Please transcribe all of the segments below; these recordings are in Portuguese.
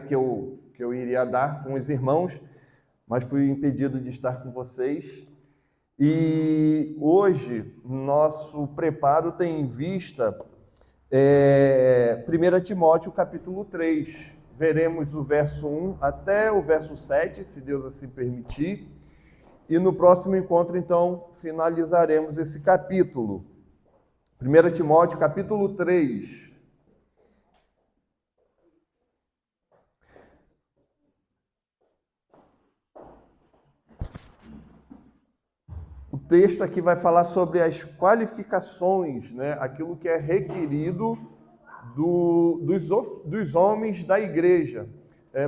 que eu iria dar com os irmãos, mas fui impedido de estar com vocês. E hoje, nosso preparo tem em vista 1 Timóteo, capítulo 3. Veremos o verso 1 até o verso 7, se Deus assim permitir. E no próximo encontro, então, finalizaremos esse capítulo. 1 Timóteo, capítulo 3. O texto aqui vai falar sobre as qualificações, né? Aquilo que é requerido dos homens da igreja.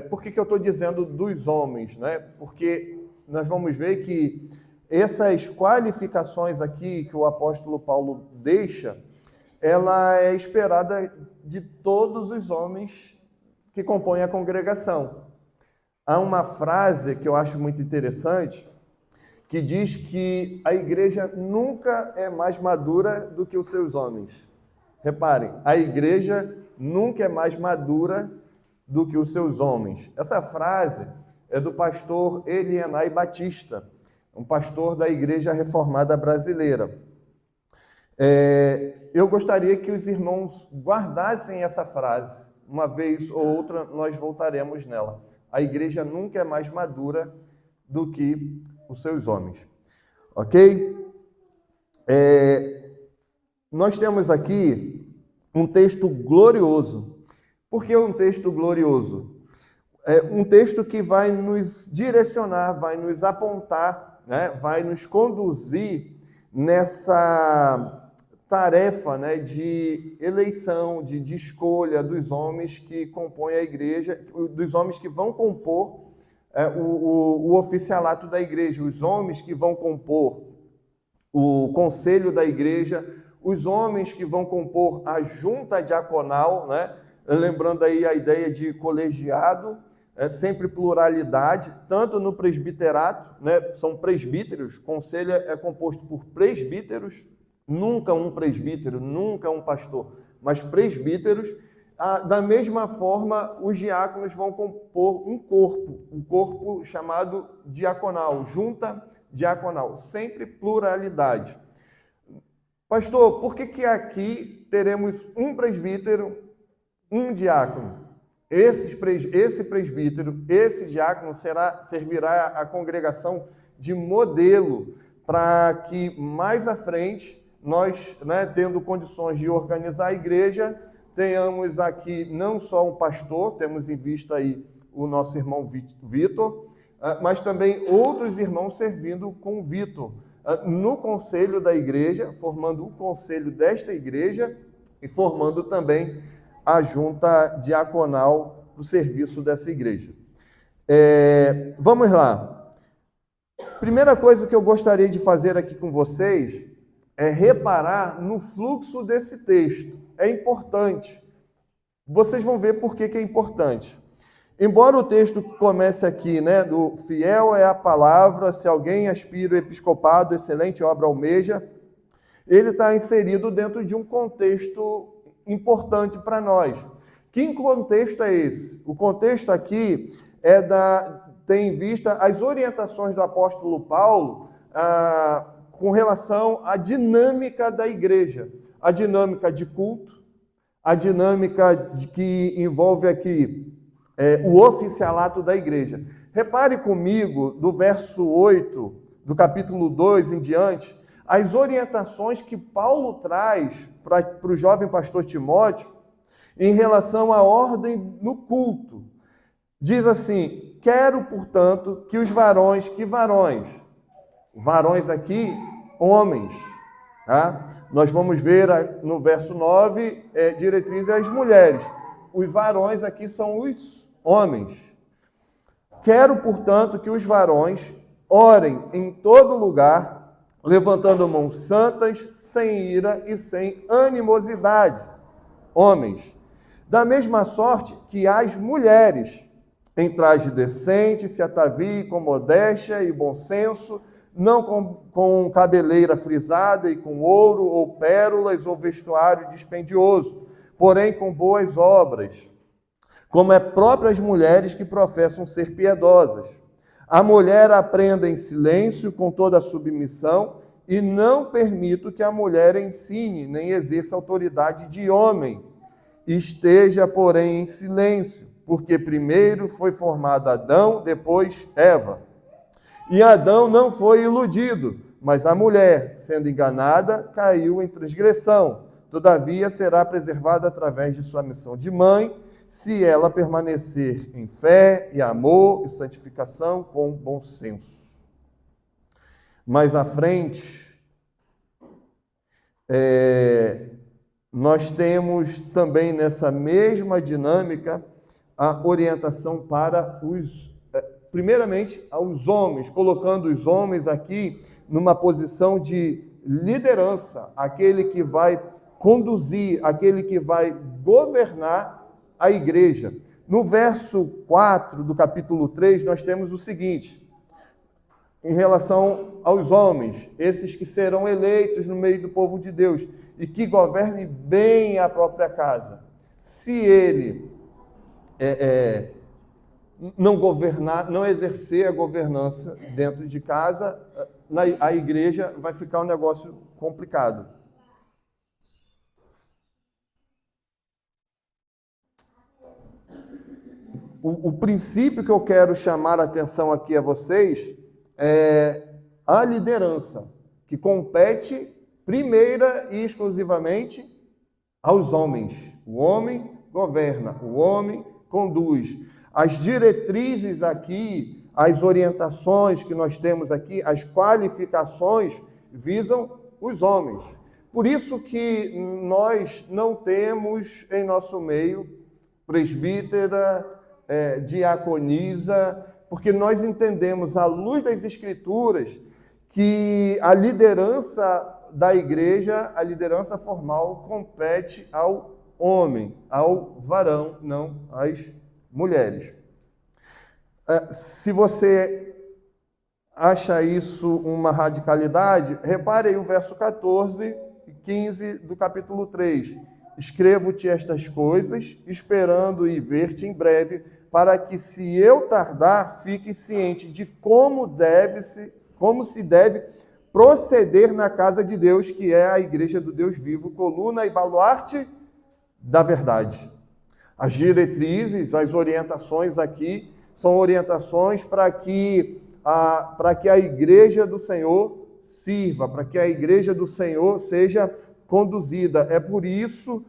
Por que eu estou dizendo dos homens? Né? Porque nós vamos ver que essas qualificações aqui que o apóstolo Paulo deixa, ela é esperada de todos os homens que compõem a congregação. Há uma frase que eu acho muito interessante, que diz que a igreja nunca é mais madura do que os seus homens. Reparem, a igreja nunca é mais madura do que os seus homens. Essa frase é do pastor Elienay Batista, um pastor da Igreja Reformada Brasileira. Eu gostaria que os irmãos guardassem essa frase. Uma vez ou outra nós voltaremos nela. A igreja nunca é mais madura do que os seus homens. Ok? Nós temos aqui um texto glorioso. Por que um texto glorioso? É um texto que vai nos direcionar, vai nos apontar, né? Vai nos conduzir nessa tarefa, né, de eleição, de escolha dos homens que compõem a igreja, dos homens que vão compor o oficialato da igreja, os homens que vão compor o conselho da igreja, os homens que vão compor a junta diaconal, né? Lembrando aí a ideia de colegiado, sempre pluralidade, tanto no presbiterato, né? São presbíteros, conselho é composto por presbíteros, nunca um presbítero, nunca um pastor, mas presbíteros. Da mesma forma, os diáconos vão compor um corpo chamado diaconal, junta diaconal, sempre pluralidade. Pastor, por que aqui teremos um presbítero, um diácono? Esse presbítero, esse diácono servirá à congregação de modelo para que mais à frente nós, né, tendo condições de organizar a igreja, tenhamos aqui não só um pastor, temos em vista aí o nosso irmão Vitor, mas também outros irmãos servindo com o Vitor no conselho da igreja, formando o conselho desta igreja e formando também a junta diaconal do serviço dessa igreja. Vamos lá. Primeira coisa que eu gostaria de fazer aqui com vocês é reparar no fluxo desse texto. É importante. Vocês vão ver por que é importante. Embora o texto comece aqui, né, do fiel é a palavra, se alguém aspira o episcopado, excelente obra almeja, ele está inserido dentro de um contexto importante para nós. Que contexto é esse? O contexto aqui tem em vista as orientações do apóstolo Paulo com relação à dinâmica da igreja, a dinâmica de culto, a dinâmica que envolve aqui o oficialato da igreja. Repare comigo, do verso 8, do capítulo 2 em diante, as orientações que Paulo traz para o jovem pastor Timóteo em relação à ordem no culto. Diz assim: quero, portanto, que os varões, varões aqui, homens, tá? Nós vamos ver no verso 9, diretrizes às mulheres. Os varões aqui são os homens. Quero, portanto, que os varões orem em todo lugar, levantando mãos santas, sem ira e sem animosidade. Homens. Da mesma sorte que as mulheres, em traje decente, se ataviem com modéstia e bom senso, não com cabeleira frisada e com ouro ou pérolas ou vestuário dispendioso, porém com boas obras. como é próprio às mulheres que professam ser piedosas. A mulher aprenda em silêncio, com toda a submissão, e não permito que a mulher ensine, nem exerça autoridade de homem. Esteja, porém, em silêncio, porque primeiro foi formado Adão, depois Eva. E Adão não foi iludido, mas a mulher, sendo enganada, caiu em transgressão. Todavia, será preservada através de sua missão de mãe, se ela permanecer em fé e amor e santificação com bom senso. Mais à frente, nós temos também nessa mesma dinâmica a orientação para primeiramente aos homens, colocando os homens aqui numa posição de liderança, aquele que vai conduzir, aquele que vai governar a igreja. No verso 4 do capítulo 3, nós temos o seguinte, em relação aos homens, esses que serão eleitos no meio do povo de Deus e que governe bem a própria casa. Se ele não governar, não exercer a governança dentro de casa, a igreja vai ficar um negócio complicado. O princípio que eu quero chamar a atenção aqui a vocês é a liderança, que compete primeira e exclusivamente aos homens. O homem governa, o homem conduz. As diretrizes aqui, as orientações que nós temos aqui, as qualificações visam os homens. Por isso que nós não temos em nosso meio presbítera, diaconisa, porque nós entendemos, à luz das Escrituras, que a liderança da igreja, a liderança formal, compete ao homem, ao varão, não às mulheres. Se você acha isso uma radicalidade, repare aí o verso 14 e 15 do capítulo 3. Escrevo-te estas coisas, esperando ir ver-te em breve, para que, se eu tardar, fique ciente de como se deve proceder na casa de Deus, que é a igreja do Deus vivo, coluna e baluarte da verdade. As diretrizes, as orientações aqui, são orientações para que a igreja do Senhor sirva, para que a igreja do Senhor seja conduzida. É por isso,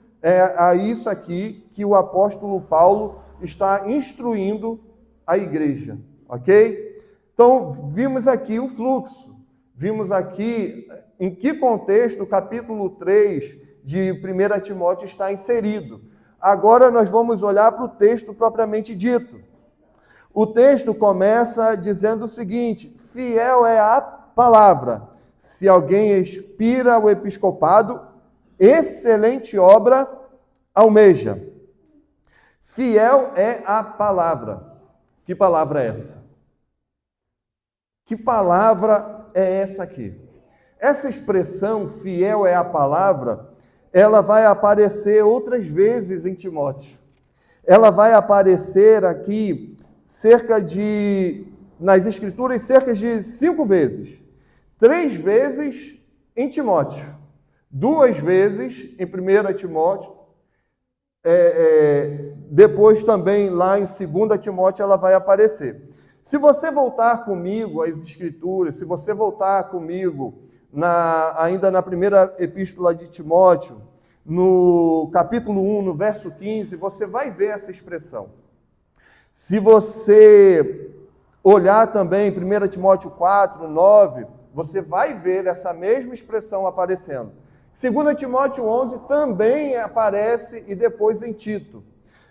a isso aqui que o apóstolo Paulo está instruindo a igreja, ok? Então, vimos aqui o fluxo, vimos aqui em que contexto o capítulo 3 de 1 Timóteo está inserido. Agora nós vamos olhar para o texto propriamente dito. O texto começa dizendo o seguinte: fiel é a palavra. Se alguém aspira ao episcopado, excelente obra almeja. Fiel é a palavra. Que palavra é essa? Que palavra é essa aqui? Essa expressão, fiel é a palavra, ela vai aparecer outras vezes em Timóteo. Ela vai aparecer aqui nas Escrituras, cerca de 5 vezes. 3 vezes em Timóteo. 2 vezes em 1 Timóteo. Depois também lá em 2 Timóteo ela vai aparecer. Se você voltar comigo às Escrituras, se você voltar comigo ainda na primeira epístola de Timóteo, no capítulo 1, no verso 15, você vai ver essa expressão. Se você olhar também 1 Timóteo 4, 9, você vai ver essa mesma expressão aparecendo. 2 Timóteo 11 também aparece, e depois em Tito.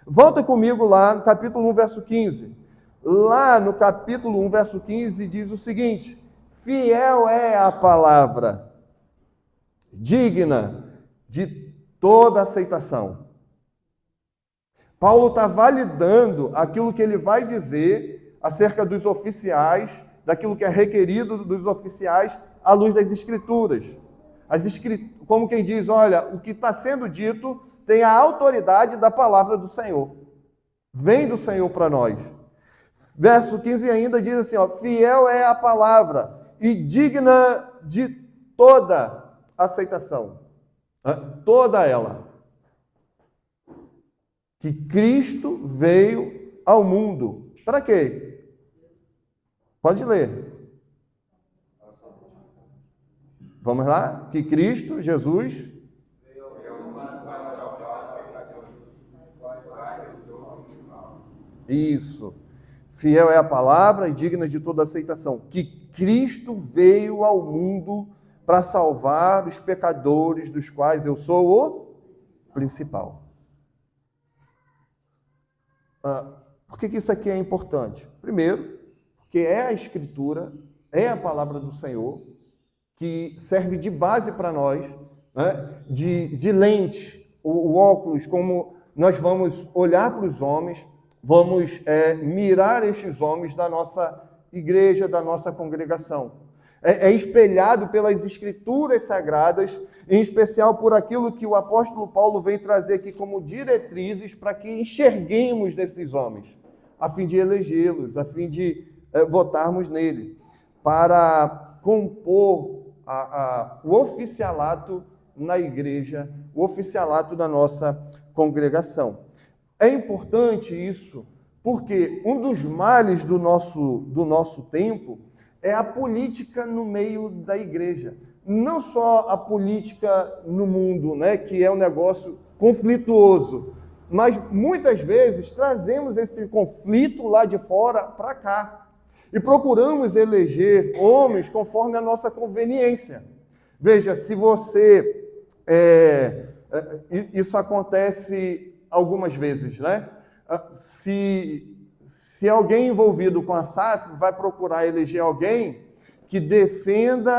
Volta comigo lá no capítulo 1, verso 15. Lá no capítulo 1, verso 15, diz o seguinte: fiel é a palavra, digna de toda aceitação. Paulo está validando aquilo que ele vai dizer acerca dos oficiais, daquilo que é requerido dos oficiais à luz das Escrituras. Como quem diz, olha, o que está sendo dito tem a autoridade da palavra do Senhor. Vem do Senhor para nós. Verso 15 ainda diz assim, ó, fiel é a palavra e digna de toda aceitação. Toda ela. Que Cristo veio ao mundo. Para quê? Pode ler. Vamos lá? Que Cristo, Jesus... Isso. Fiel é a palavra e digna de toda aceitação. Que Cristo veio ao mundo para salvar os pecadores, dos quais eu sou o principal. Por que isso aqui é importante? Primeiro, porque é a Escritura, é a palavra do Senhor, que serve de base para nós, né? de lente, o óculos, como nós vamos olhar para os homens, vamos mirar estes homens da nossa igreja, da nossa congregação. É espelhado pelas Escrituras Sagradas, em especial por aquilo que o apóstolo Paulo vem trazer aqui como diretrizes para que enxerguemos nesses homens, a fim de elegê-los, a fim de votarmos nele, para compor o oficialato na igreja, o oficialato da nossa congregação. É importante isso, porque um dos males do nosso tempo é a política no meio da igreja. Não só a política no mundo, né, que é um negócio conflituoso, mas muitas vezes trazemos esse conflito lá de fora para cá e procuramos eleger homens conforme a nossa conveniência. Veja, se você... isso acontece algumas vezes, né? Se alguém envolvido com a SAF vai procurar eleger alguém que defenda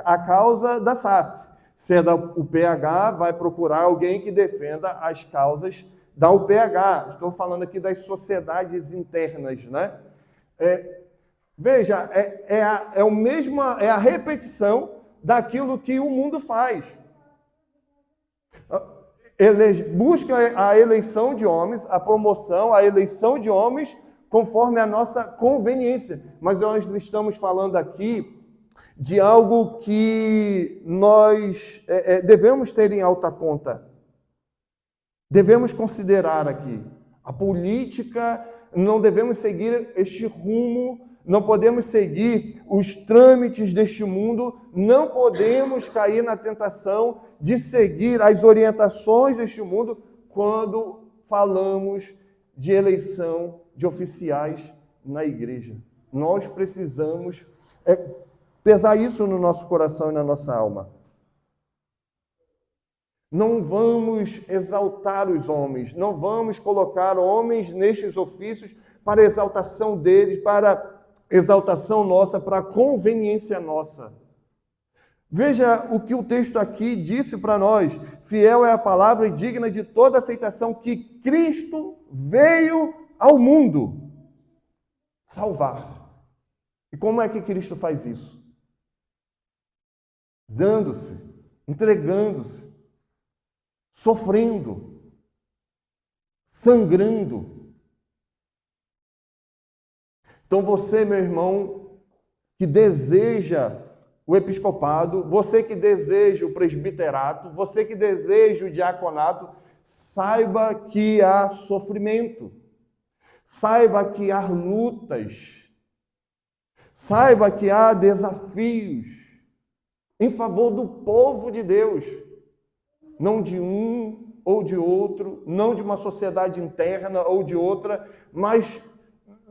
a causa da SAF. Se é da UPH, vai procurar alguém que defenda as causas da UPH. Estou falando aqui das sociedades internas, né? Veja, é a repetição daquilo que o mundo faz. Busca a eleição de homens, a promoção, a eleição de homens conforme a nossa conveniência. Mas nós estamos falando aqui de algo que nós devemos ter em alta conta. Devemos considerar aqui. A política, não devemos seguir este rumo, não podemos seguir os trâmites deste mundo, não podemos cair na tentação de seguir as orientações deste mundo quando falamos de eleição de oficiais na igreja. Nós precisamos pesar isso no nosso coração e na nossa alma. Não vamos exaltar os homens, não vamos colocar homens nestes ofícios para exaltação deles, para exaltação nossa, para conveniência nossa. Veja o que o texto aqui disse para nós. Fiel é a palavra e digna de toda aceitação que Cristo veio ao mundo salvar. E como é que Cristo faz isso? Dando-se, entregando-se, sofrendo, sangrando. Então você, meu irmão, que deseja o episcopado, você que deseja o presbiterato, você que deseja o diaconato, saiba que há sofrimento, saiba que há lutas, saiba que há desafios em favor do povo de Deus, não de um ou de outro, não de uma sociedade interna ou de outra, mas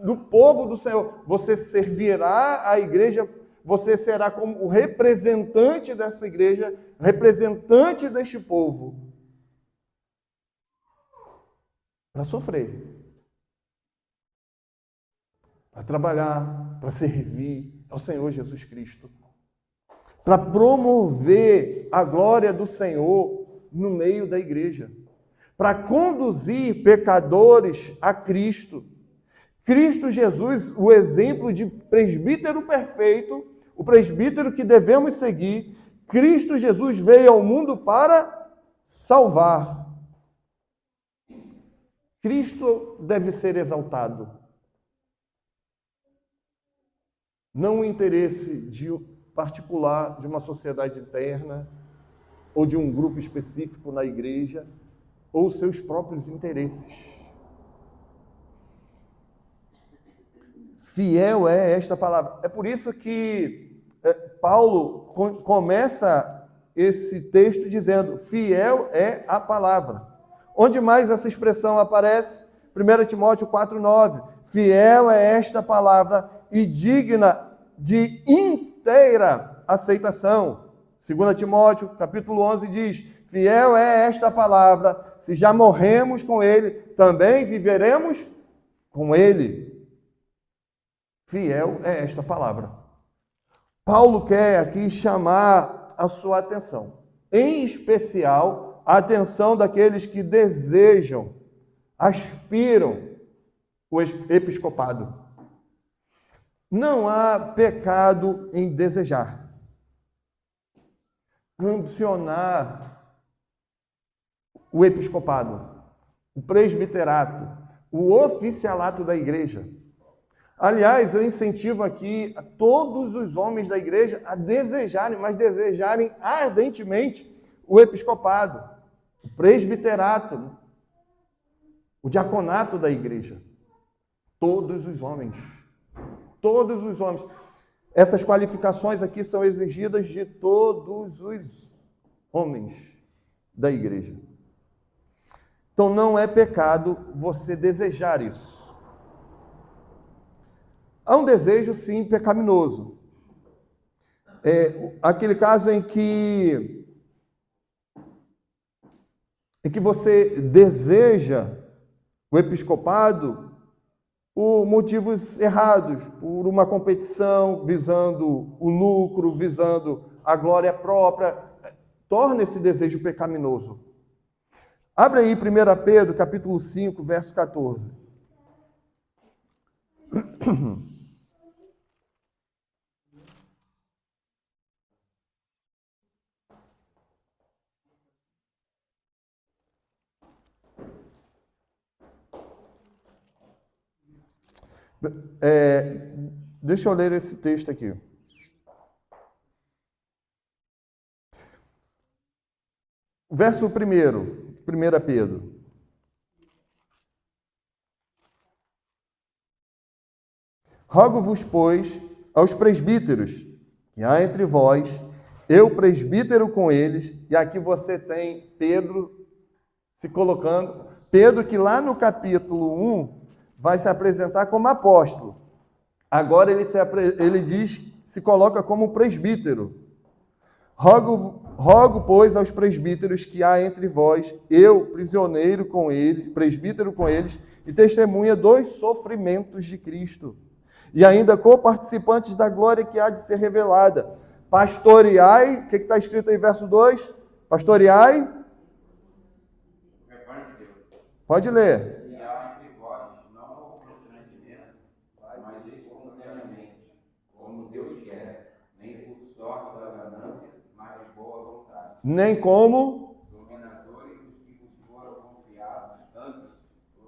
do povo do Senhor. Você servirá a igreja, você será como o representante dessa igreja, representante deste povo, para sofrer, para trabalhar, para servir ao Senhor Jesus Cristo, para promover a glória do Senhor no meio da igreja, para conduzir pecadores a Cristo. Cristo Jesus, o exemplo de presbítero perfeito, o presbítero que devemos seguir. Cristo Jesus veio ao mundo para salvar. Cristo deve ser exaltado. Não o interesse particular de uma sociedade interna ou de um grupo específico na igreja ou seus próprios interesses. Fiel é esta palavra. É por isso que Paulo começa esse texto dizendo: fiel é a palavra. Onde mais essa expressão aparece? 1 Timóteo 4,9. Fiel é esta palavra e digna de inteira aceitação. 2 Timóteo, capítulo 11, diz: fiel é esta palavra, se já morremos com ele, também viveremos com ele. Fiel é esta palavra. Paulo quer aqui chamar a sua atenção, em especial a atenção daqueles que desejam, aspiram o episcopado. Não há pecado em desejar, ambicionar o episcopado, o presbiterato, o oficialato da igreja. Aliás, eu incentivo aqui a todos os homens da igreja a desejarem, mas desejarem ardentemente o episcopado, o presbiterato, o diaconato da igreja. Todos os homens. Todos os homens. Essas qualificações aqui são exigidas de todos os homens da igreja. Então não é pecado você desejar isso. Há um desejo, sim, pecaminoso. É aquele caso em que você deseja o episcopado por motivos errados, por uma competição, visando o lucro, visando a glória própria, torna esse desejo pecaminoso. Abre aí 1 Pedro, capítulo 5, verso 14. Deixa eu ler esse texto aqui. Verso 1, 1 Pedro. Rogo-vos, pois, aos presbíteros, que há entre vós, eu presbítero com eles, e aqui você tem Pedro se colocando, Pedro que lá no capítulo 1 vai se apresentar como apóstolo. Agora ele se coloca como presbítero. Rogo, pois, aos presbíteros que há entre vós, eu, prisioneiro com eles, presbítero com eles, e testemunha dos sofrimentos de Cristo, e ainda co-participantes da glória que há de ser revelada. Pastoreai, o que está escrito aí, verso 2? Pastoreai. Pode ler. E há entre vós, não constrangemente, mas espontaneamente, como Deus quer, nem por sorte da ganância, mas de boa vontade. Nem como dominadores dos que vos foram confiados, antes,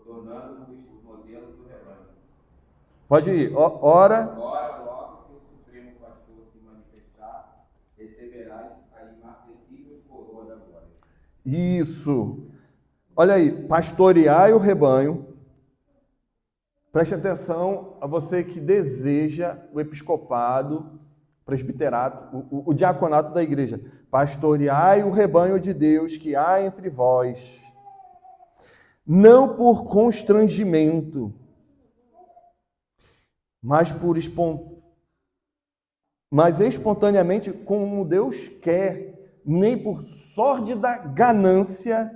tornando-vos o modelo do rebanho. Pode ir. Ora, logo que o Supremo Pastor se manifestar, receberás a inacessível coroa da glória. Isso. Olha aí, pastoreai o rebanho. Preste atenção a você que deseja o episcopado, presbiterato, o diaconato da igreja. Pastoreai o rebanho de Deus que há entre vós, não por constrangimento, mas espontaneamente, como Deus quer, nem por sórdida ganância,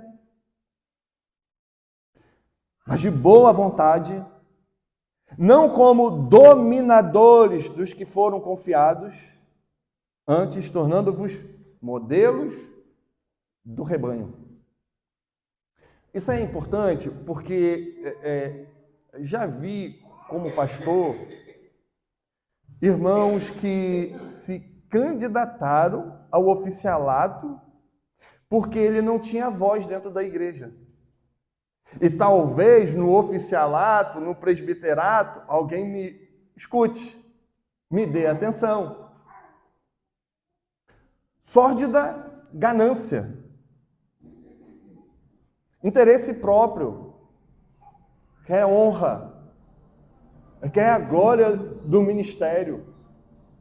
mas de boa vontade, não como dominadores dos que foram confiados, antes tornando-vos modelos do rebanho. Isso é importante porque já vi como pastor irmãos que se candidataram ao oficialato porque ele não tinha voz dentro da igreja. E talvez no oficialato, no presbiterato, alguém me escute, me dê atenção. Sórdida ganância. Interesse próprio. Quer honra. Quer a glória do ministério,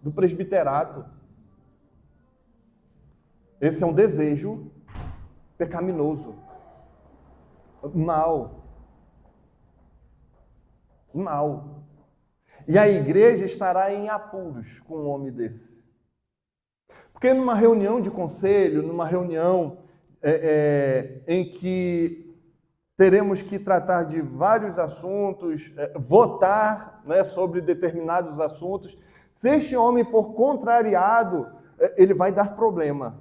do presbiterato. Esse é um desejo pecaminoso. Mal. E a igreja estará em apuros com um homem desse. Porque numa reunião de conselho, numa reunião em que teremos que tratar de vários assuntos, votar, né, sobre determinados assuntos, se este homem for contrariado, ele vai dar problema.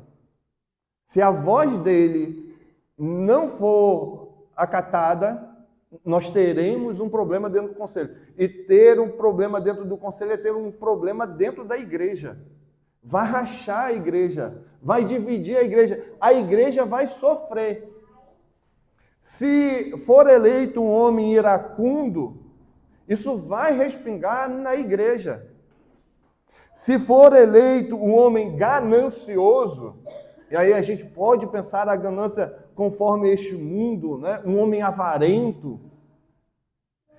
Se a voz dele não for acatada, nós teremos um problema dentro do conselho. E ter um problema dentro do conselho é ter um problema dentro da igreja. Vai rachar a igreja, vai dividir a igreja vai sofrer. Se for eleito um homem iracundo, isso vai respingar na igreja. Se for eleito um homem ganancioso, e aí a gente pode pensar a ganância conforme este mundo, né? Um homem avarento,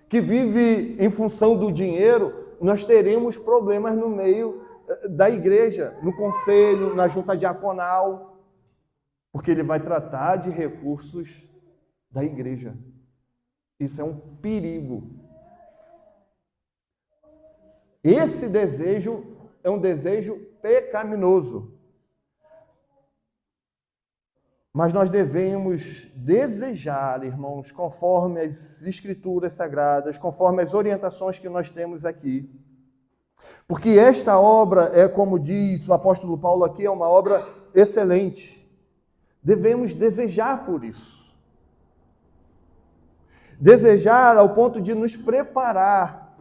que vive em função do dinheiro, nós teremos problemas no meio da igreja, no conselho, na junta diaconal, porque ele vai tratar de recursos da igreja. Isso é um perigo. Esse desejo é um desejo pecaminoso. Mas nós devemos desejar, irmãos, conforme as Escrituras Sagradas, conforme as orientações que nós temos aqui. Porque esta obra é, como diz o apóstolo Paulo aqui, é uma obra excelente. Devemos desejar por isso. Desejar ao ponto de nos preparar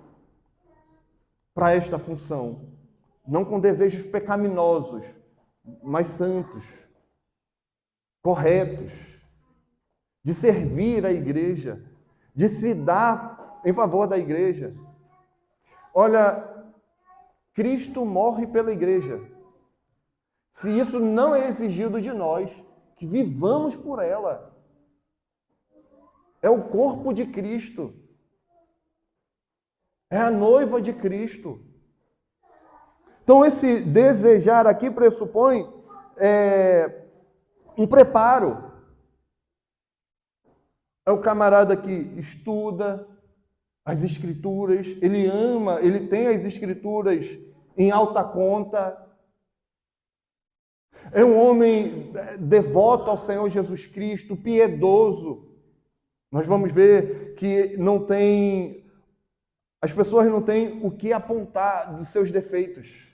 para esta função. Não com desejos pecaminosos, mas santos, corretos, de servir a igreja, de se dar em favor da igreja. Olha, Cristo morre pela igreja. Se isso não é exigido de nós, que vivamos por ela. É o corpo de Cristo. É a noiva de Cristo. Então, esse desejar aqui pressupõe um preparo. É o camarada que estuda as Escrituras, ele ama, ele tem as Escrituras em alta conta. É um homem devoto ao Senhor Jesus Cristo, piedoso. Nós vamos ver que as pessoas não têm o que apontar dos seus defeitos.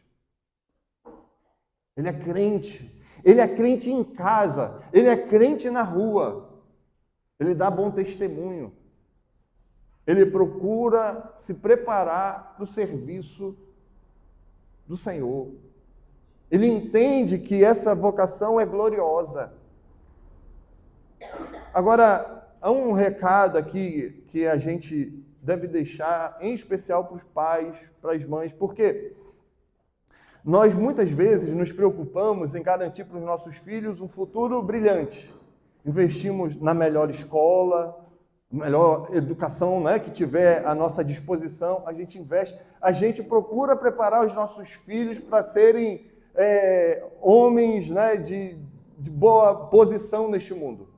Ele é crente em casa, ele é crente na rua, ele dá bom testemunho, ele procura se preparar para o serviço do Senhor. Ele entende que essa vocação é gloriosa. Agora, há um recado aqui que a gente deve deixar, em especial para os pais, para as mães, porque nós muitas vezes nos preocupamos em garantir para os nossos filhos um futuro brilhante. Investimos na melhor escola, melhor educação, né, que tiver à nossa disposição, a gente investe, a gente procura preparar os nossos filhos para serem homens, né, de boa posição neste mundo,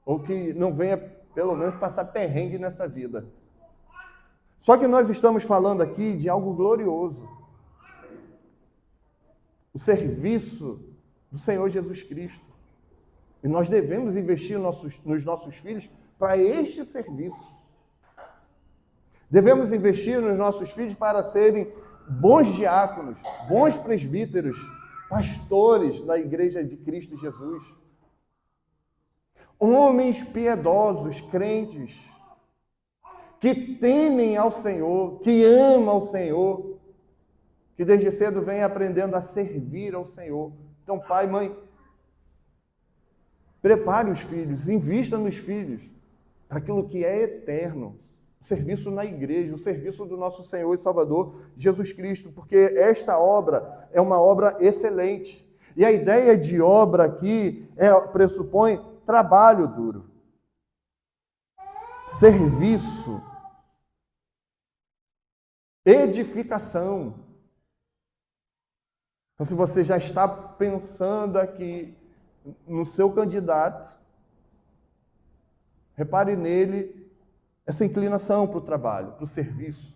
ou que não venha, pelo menos, passar perrengue nessa vida. Só que nós estamos falando aqui de algo glorioso. O serviço do Senhor Jesus Cristo. E nós devemos investir nos nossos filhos para este serviço. Devemos investir nos nossos filhos para serem bons diáconos, bons presbíteros, pastores da Igreja de Cristo Jesus. Homens piedosos, crentes, que temem ao Senhor, que amam ao Senhor, que desde cedo vem aprendendo a servir ao Senhor. Então, pai, mãe, prepare os filhos, invista nos filhos, para aquilo que é eterno. O serviço na igreja, o serviço do nosso Senhor e Salvador Jesus Cristo, porque esta obra é uma obra excelente. E a ideia de obra aqui pressupõe trabalho duro, serviço, edificação. Então, se você já está pensando aqui no seu candidato, repare nele essa inclinação para o trabalho, para o serviço,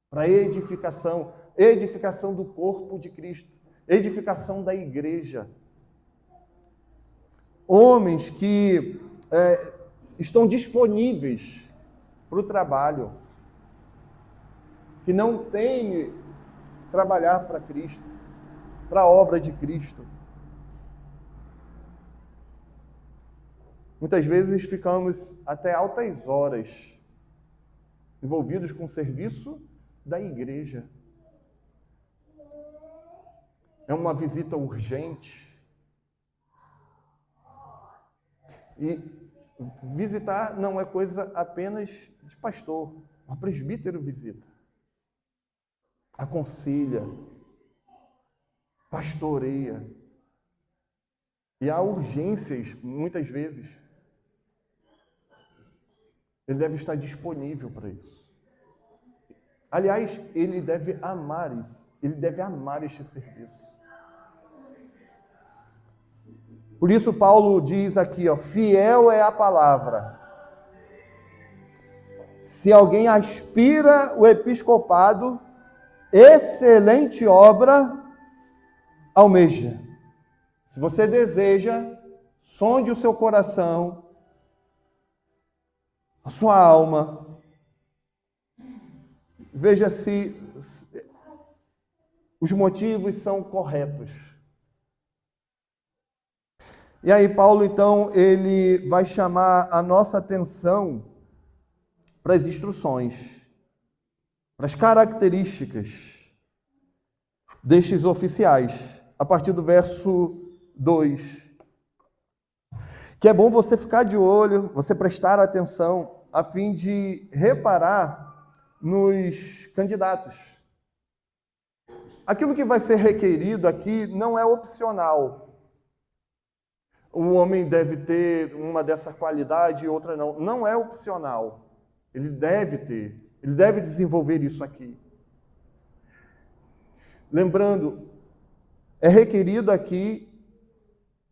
para a edificação, edificação do corpo de Cristo, edificação da igreja. Homens que estão disponíveis para o trabalho, que não temem trabalhar para Cristo, para a obra de Cristo. Muitas vezes ficamos até altas horas envolvidos com o serviço da igreja. É uma visita urgente. E visitar não é coisa apenas de pastor. O presbítero visita, aconselha, pastoreia. E há urgências, muitas vezes. Ele deve estar disponível para isso. Aliás, ele deve amar isso. Ele deve amar este serviço. Por isso Paulo diz aqui, fiel é a palavra. Se alguém aspira o episcopado, excelente obra almeja. Se você deseja, sonde o seu coração, a sua alma, veja se os motivos são corretos. E aí Paulo, então, ele vai chamar a nossa atenção para as instruções, para as características destes oficiais, a partir do verso 2. Que é bom você ficar de olho, você prestar atenção, a fim de reparar nos candidatos. Aquilo que vai ser requerido aqui não é opcional. O homem deve ter uma dessa qualidade e outra não. Não é opcional. Ele deve ter. Ele deve desenvolver isso aqui. Lembrando, é requerido aqui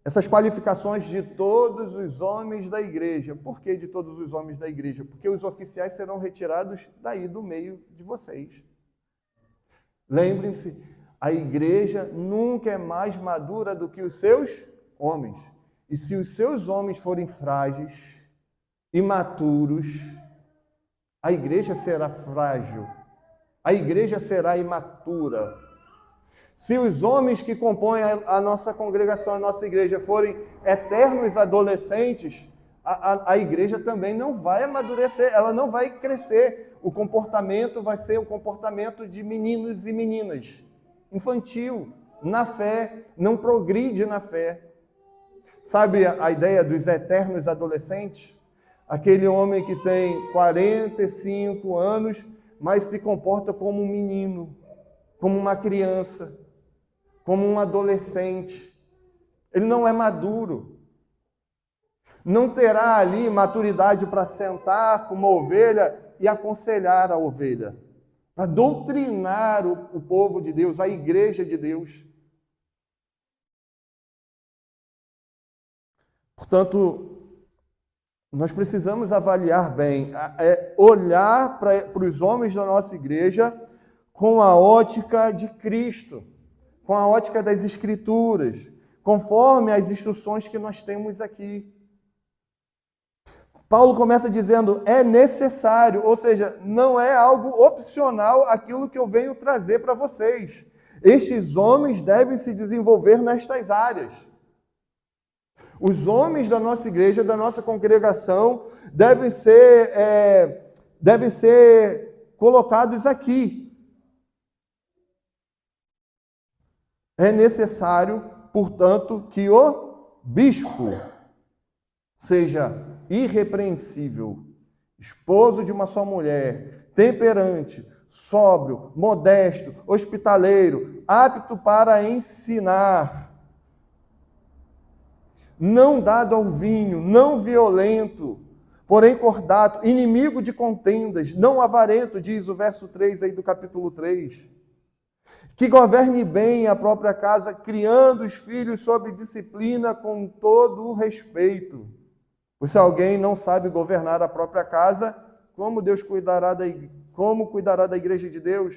essas qualificações de todos os homens da igreja. Por que de todos os homens da igreja? Porque os oficiais serão retirados daí do meio de vocês. Lembrem-se, a igreja nunca é mais madura do que os seus homens. E se os seus homens forem frágeis, imaturos, a igreja será frágil. A igreja será imatura. Se os homens que compõem a nossa congregação, a nossa igreja, forem eternos adolescentes, a igreja também não vai amadurecer, ela não vai crescer. O comportamento vai ser o comportamento de meninos e meninas, infantil, na fé, não progride na fé. Sabe a ideia dos eternos adolescentes? Aquele homem que tem 45 anos, mas se comporta como um menino, como uma criança, como um adolescente. Ele não é maduro. Não terá ali maturidade para sentar com uma ovelha e aconselhar a ovelha, para doutrinar o povo de Deus, a igreja de Deus. Portanto, nós precisamos avaliar bem, olhar para os homens da nossa igreja com a ótica de Cristo, com a ótica das Escrituras, conforme as instruções que nós temos aqui. Paulo começa dizendo, é necessário, ou seja, não é algo opcional aquilo que eu venho trazer para vocês. Estes homens devem se desenvolver nestas áreas. Os homens da nossa igreja, da nossa congregação, devem ser colocados aqui. É necessário, portanto, que o bispo seja irrepreensível, esposo de uma só mulher, temperante, sóbrio, modesto, hospitaleiro, apto para ensinar, não dado ao vinho, não violento, porém cordato, inimigo de contendas, não avarento, diz o verso 3 aí do capítulo 3. Que governe bem a própria casa, criando os filhos sob disciplina com todo o respeito. Pois se alguém não sabe governar a própria casa, como cuidará da igreja de Deus?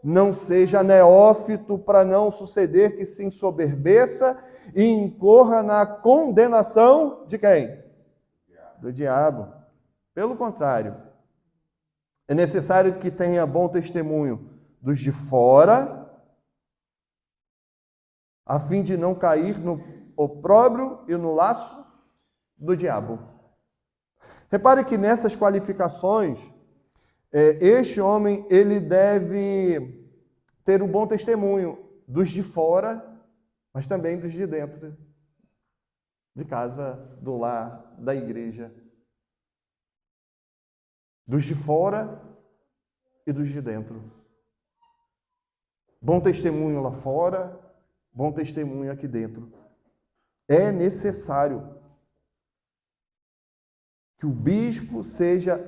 Não seja neófito para não suceder que se ensoberbeça e incorra na condenação de quem? Do diabo. Pelo contrário, é necessário que tenha bom testemunho dos de fora, a fim de não cair no opróbrio e no laço do diabo. Repare que nessas qualificações, este homem, ele deve ter um bom testemunho dos de fora, mas também dos de dentro de casa, do lar, da igreja. Dos de fora e dos de dentro. Bom testemunho lá fora, bom testemunho aqui dentro. É necessário que o bispo seja,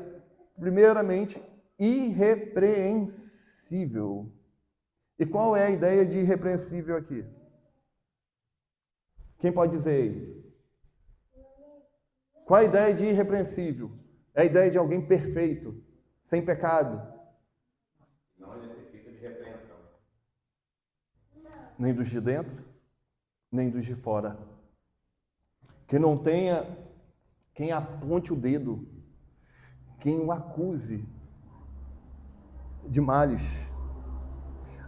primeiramente, irrepreensível. E qual é a ideia de irrepreensível aqui? Quem pode dizer aí? Qual a ideia de irrepreensível? É a ideia de alguém perfeito, sem pecado. Não necessita de repreensão. Nem dos de dentro, nem dos de fora. Que não tenha quem aponte o dedo, quem o acuse de males.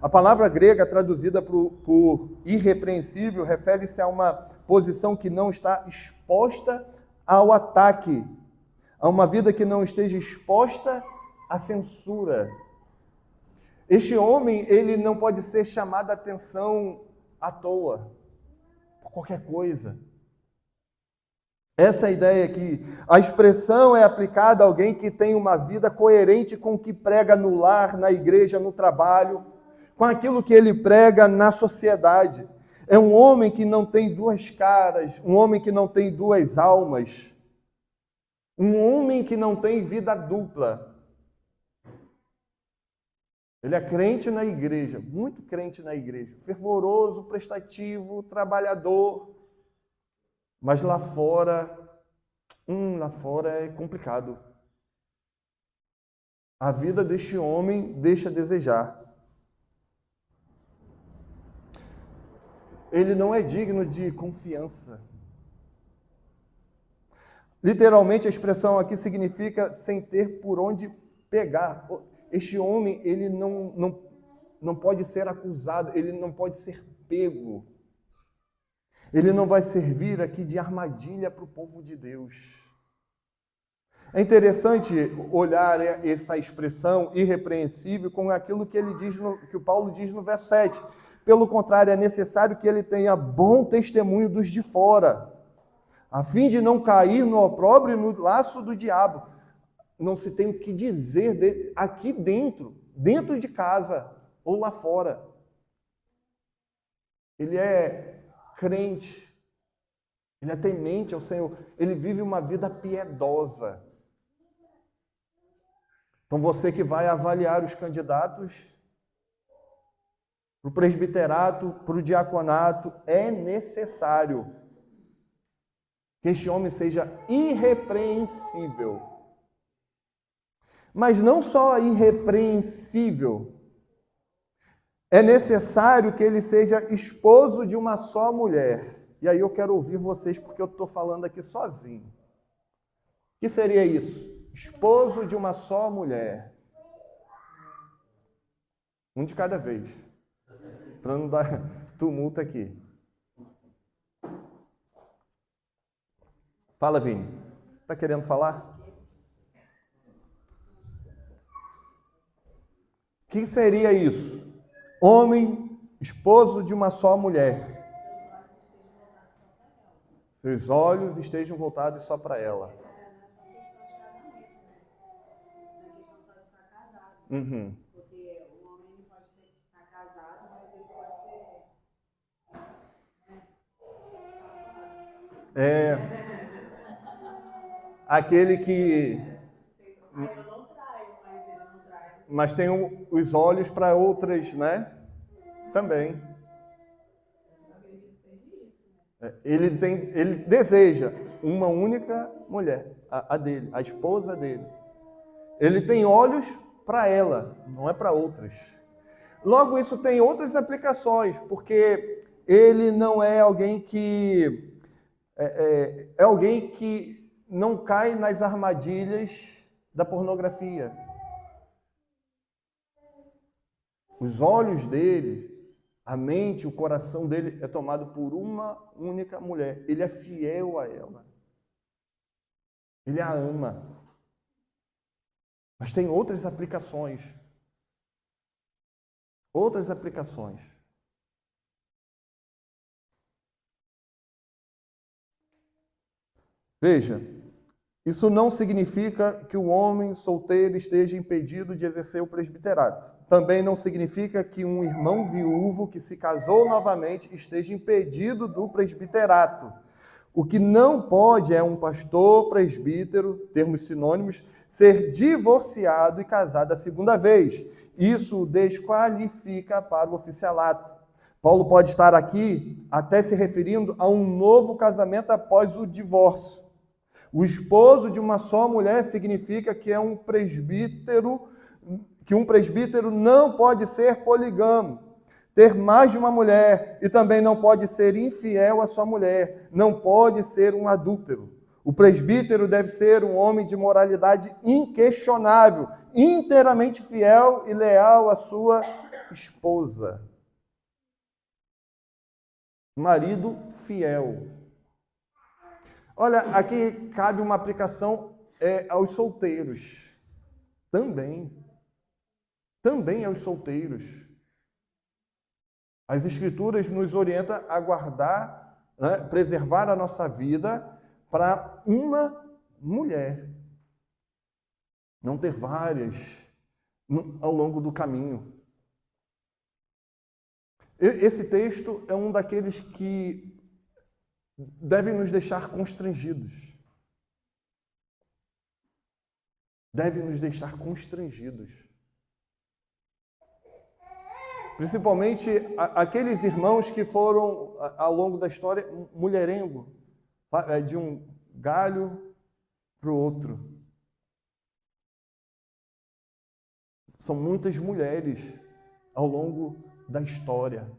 A palavra grega traduzida por irrepreensível refere-se a uma posição que não está exposta ao ataque, a uma vida que não esteja exposta à censura. Este homem, ele não pode ser chamado a atenção à toa, por qualquer coisa. Essa é a ideia aqui. A expressão é aplicada a alguém que tem uma vida coerente com o que prega no lar, na igreja, no trabalho, com aquilo que ele prega na sociedade. É um homem que não tem duas caras, um homem que não tem duas almas, um homem que não tem vida dupla. Ele é crente na igreja, muito crente na igreja, fervoroso, prestativo, trabalhador, mas lá fora é complicado. A vida deste homem deixa a desejar. Ele não é digno de confiança. Literalmente, a expressão aqui significa sem ter por onde pegar. Este homem, ele não pode ser acusado, ele não pode ser pego. Ele não vai servir aqui de armadilha para o povo de Deus. É interessante olhar essa expressão irrepreensível com aquilo que ele diz que o Paulo diz no verso 7. Pelo contrário, é necessário que ele tenha bom testemunho dos de fora, a fim de não cair no opróbrio e no laço do diabo. Não se tem o que dizer dele aqui dentro de casa ou lá fora. Ele é crente, ele é temente ao Senhor, ele vive uma vida piedosa. Então você que vai avaliar os candidatos para o presbiterato, para o diaconato, é necessário que este homem seja irrepreensível. Mas não só irrepreensível, é necessário que ele seja esposo de uma só mulher. E aí eu quero ouvir vocês, porque eu estou falando aqui sozinho. O que seria isso? Esposo de uma só mulher. Um de cada vez. Para não dar tumulto aqui. Fala, Vini. Está querendo falar? O que seria isso? Homem, esposo de uma só mulher. Seus olhos estejam voltados só para ela. Uhum. Porque o homem ele pode estar casado, mas ele pode ser. É aquele que. Eu não traio, mas ele não trai. Mas tem os olhos para outras, né? Também. Ele deseja uma única mulher, a dele, a esposa dele. Ele tem olhos para ela, não é para outras. Logo, isso tem outras aplicações, porque ele não é alguém que é alguém que não cai nas armadilhas da pornografia. Os olhos dele, a mente, o coração dele é tomado por uma única mulher. Ele é fiel a ela. Ele a ama. Mas tem outras aplicações. Outras aplicações. Veja, isso não significa que o homem solteiro esteja impedido de exercer o presbiterato. Também não significa que um irmão viúvo que se casou novamente esteja impedido do presbiterato. O que não pode é um pastor, presbítero, termos sinônimos, ser divorciado e casado a segunda vez. Isso o desqualifica para o oficialato. Paulo pode estar aqui até se referindo a um novo casamento após o divórcio. O esposo de uma só mulher significa que um presbítero não pode ser poligamo, ter mais de uma mulher, e também não pode ser infiel à sua mulher, não pode ser um adúltero. O presbítero deve ser um homem de moralidade inquestionável, inteiramente fiel e leal à sua esposa. Marido fiel. Olha, aqui cabe uma aplicação aos solteiros. Também aos solteiros. As Escrituras nos orientam a guardar, né, preservar a nossa vida para uma mulher. Não ter várias ao longo do caminho. Esse texto é um daqueles que deve nos deixar constrangidos. Deve nos deixar constrangidos. Principalmente aqueles irmãos que foram, ao longo da história, mulherengo, de um galho para o outro. São muitas mulheres ao longo da história.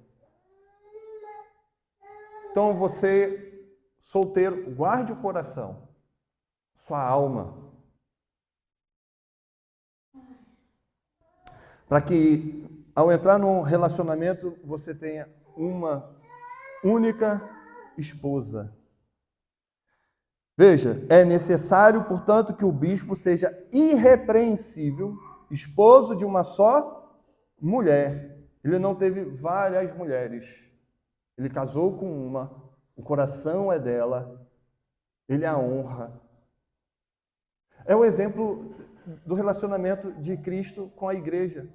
Então você, solteiro, guarde o coração, sua alma, para que ao entrar num relacionamento você tenha uma única esposa. Veja, é necessário, portanto, que o bispo seja irrepreensível, esposo de uma só mulher. Ele não teve várias mulheres. Ele casou com uma, o coração é dela, ele a honra. É o exemplo do relacionamento de Cristo com a igreja.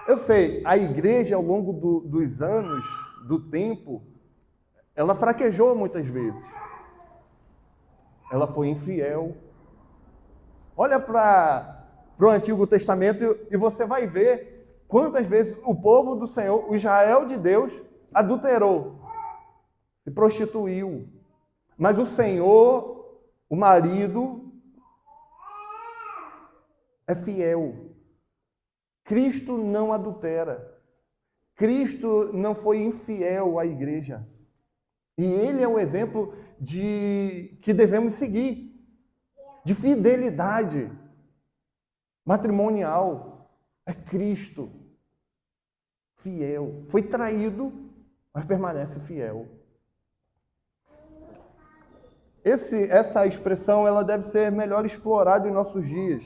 Eu sei, a igreja ao longo dos anos, do tempo, ela fraquejou muitas vezes. Ela foi infiel. Olha para o Antigo Testamento e você vai ver quantas vezes o povo do Senhor, o Israel de Deus, adulterou, se prostituiu. Mas o Senhor, o marido, é fiel. Cristo não adultera. Cristo não foi infiel à igreja. E ele é o exemplo que devemos seguir, de fidelidade matrimonial. É Cristo, fiel. Foi traído, mas permanece fiel. Essa expressão ela deve ser melhor explorada em nossos dias,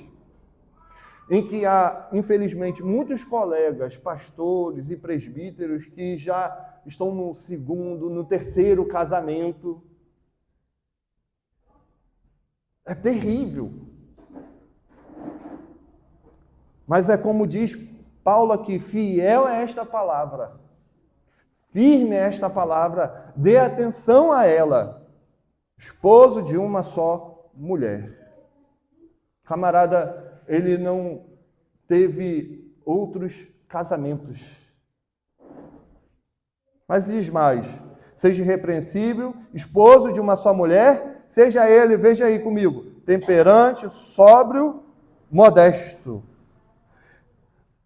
em que há, infelizmente, muitos colegas, pastores e presbíteros que já estão no segundo, no terceiro casamento, É terrível. Mas é como diz Paulo aqui, fiel é esta palavra. Firme é esta palavra, dê atenção a ela. Esposo de uma só mulher. Camarada, ele não teve outros casamentos. Mas diz mais, seja irrepreensível, esposo de uma só mulher, seja ele, veja aí comigo, temperante, sóbrio, modesto.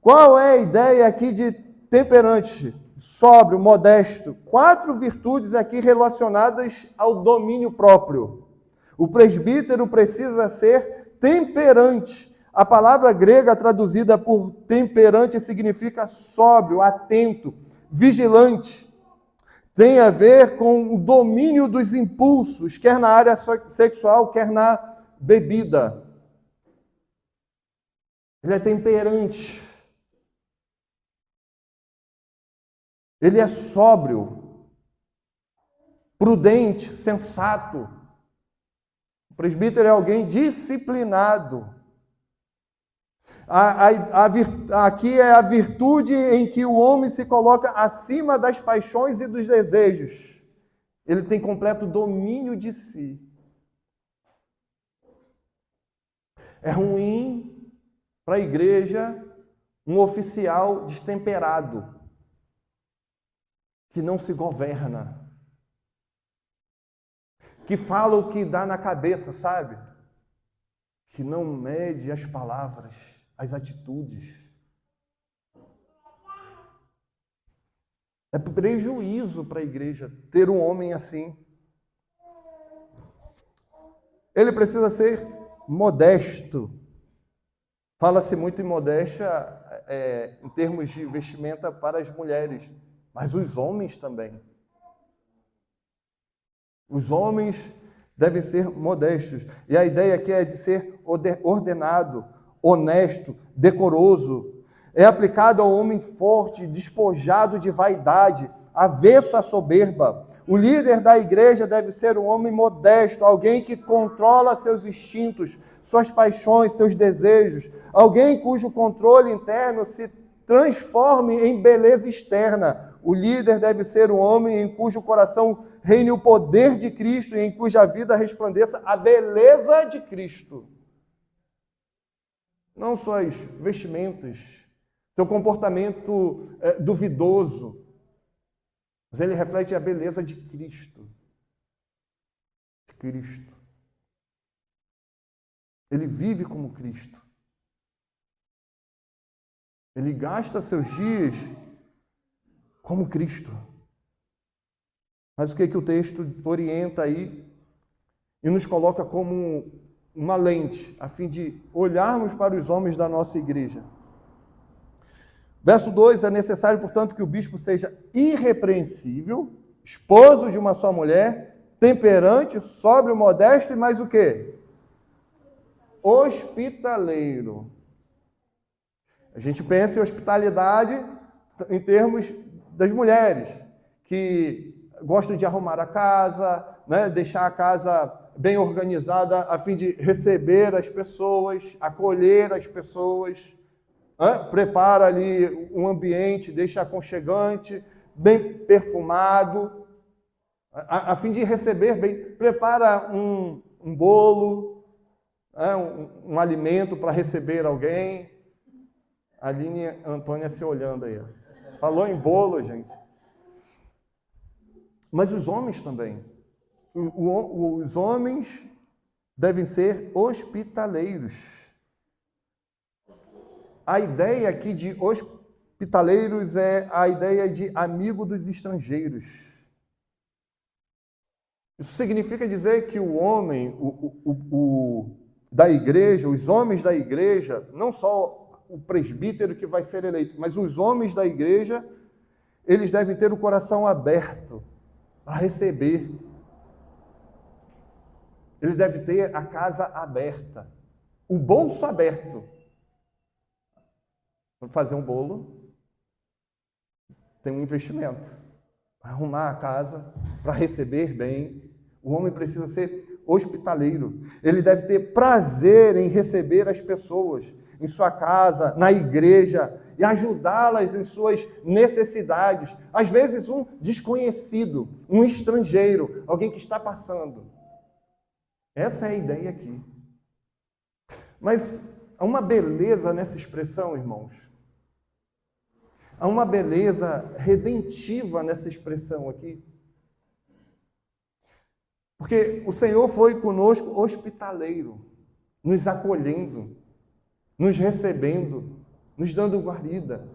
Qual é a ideia aqui de temperante, sóbrio, modesto? 4 virtudes aqui relacionadas ao domínio próprio. O presbítero precisa ser temperante. A palavra grega traduzida por temperante significa sóbrio, atento, vigilante. Tem a ver com o domínio dos impulsos, quer na área sexual, quer na bebida. Ele é temperante. Ele é sóbrio, prudente, sensato. O presbítero é alguém disciplinado. Aqui é a virtude em que o homem se coloca acima das paixões e dos desejos. Ele tem completo domínio de si. É ruim para a igreja um oficial destemperado, que não se governa, que fala o que dá na cabeça, sabe? Que não mede as palavras, as atitudes. É prejuízo para a igreja ter um homem assim. Ele precisa ser modesto. Fala-se muito em modéstia em termos de vestimenta para as mulheres, mas os homens também. Os homens devem ser modestos. E a ideia aqui é de ser ordenado, honesto, decoroso. É aplicado ao homem forte, despojado de vaidade, avesso à soberba. O líder da igreja deve ser um homem modesto, alguém que controla seus instintos, suas paixões, seus desejos. Alguém cujo controle interno se transforme em beleza externa. O líder deve ser um homem em cujo coração reine o poder de Cristo e em cuja vida resplandeça a beleza de Cristo. Não suas vestimentas, seu comportamento duvidoso, mas ele reflete a beleza de Cristo. De Cristo. Ele vive como Cristo. Ele gasta seus dias como Cristo. Mas o que o texto orienta aí e nos coloca como uma lente, a fim de olharmos para os homens da nossa igreja. Verso 2, é necessário, portanto, que o bispo seja irrepreensível, esposo de uma só mulher, temperante, sóbrio, modesto e mais o quê? Hospitaleiro. A gente pensa em hospitalidade em termos das mulheres, que gostam de arrumar a casa, né, deixar a casa bem organizada a fim de receber as pessoas, acolher as pessoas, prepara ali um ambiente, deixa aconchegante, bem perfumado, a fim de receber bem, prepara um bolo, um alimento para receber alguém. A Aline e a Antônia se olhando aí. Falou em bolo, gente. Mas os homens também. Os homens devem ser hospitaleiros. A ideia aqui de hospitaleiros é a ideia de amigo dos estrangeiros. Isso significa dizer que o homem, da igreja, os homens da igreja, não só o presbítero que vai ser eleito, mas os homens da igreja, eles devem ter o coração aberto para receber. Ele deve ter a casa aberta, o bolso aberto. Para fazer um bolo, tem um investimento. Para arrumar a casa, para receber bem. O homem precisa ser hospitaleiro. Ele deve ter prazer em receber as pessoas em sua casa, na igreja, e ajudá-las em suas necessidades. Às vezes um desconhecido, um estrangeiro, alguém que está passando. Essa é a ideia aqui. Mas há uma beleza nessa expressão, irmãos. Há uma beleza redentiva nessa expressão aqui. Porque o Senhor foi conosco hospitaleiro, nos acolhendo, nos recebendo, nos dando guarida,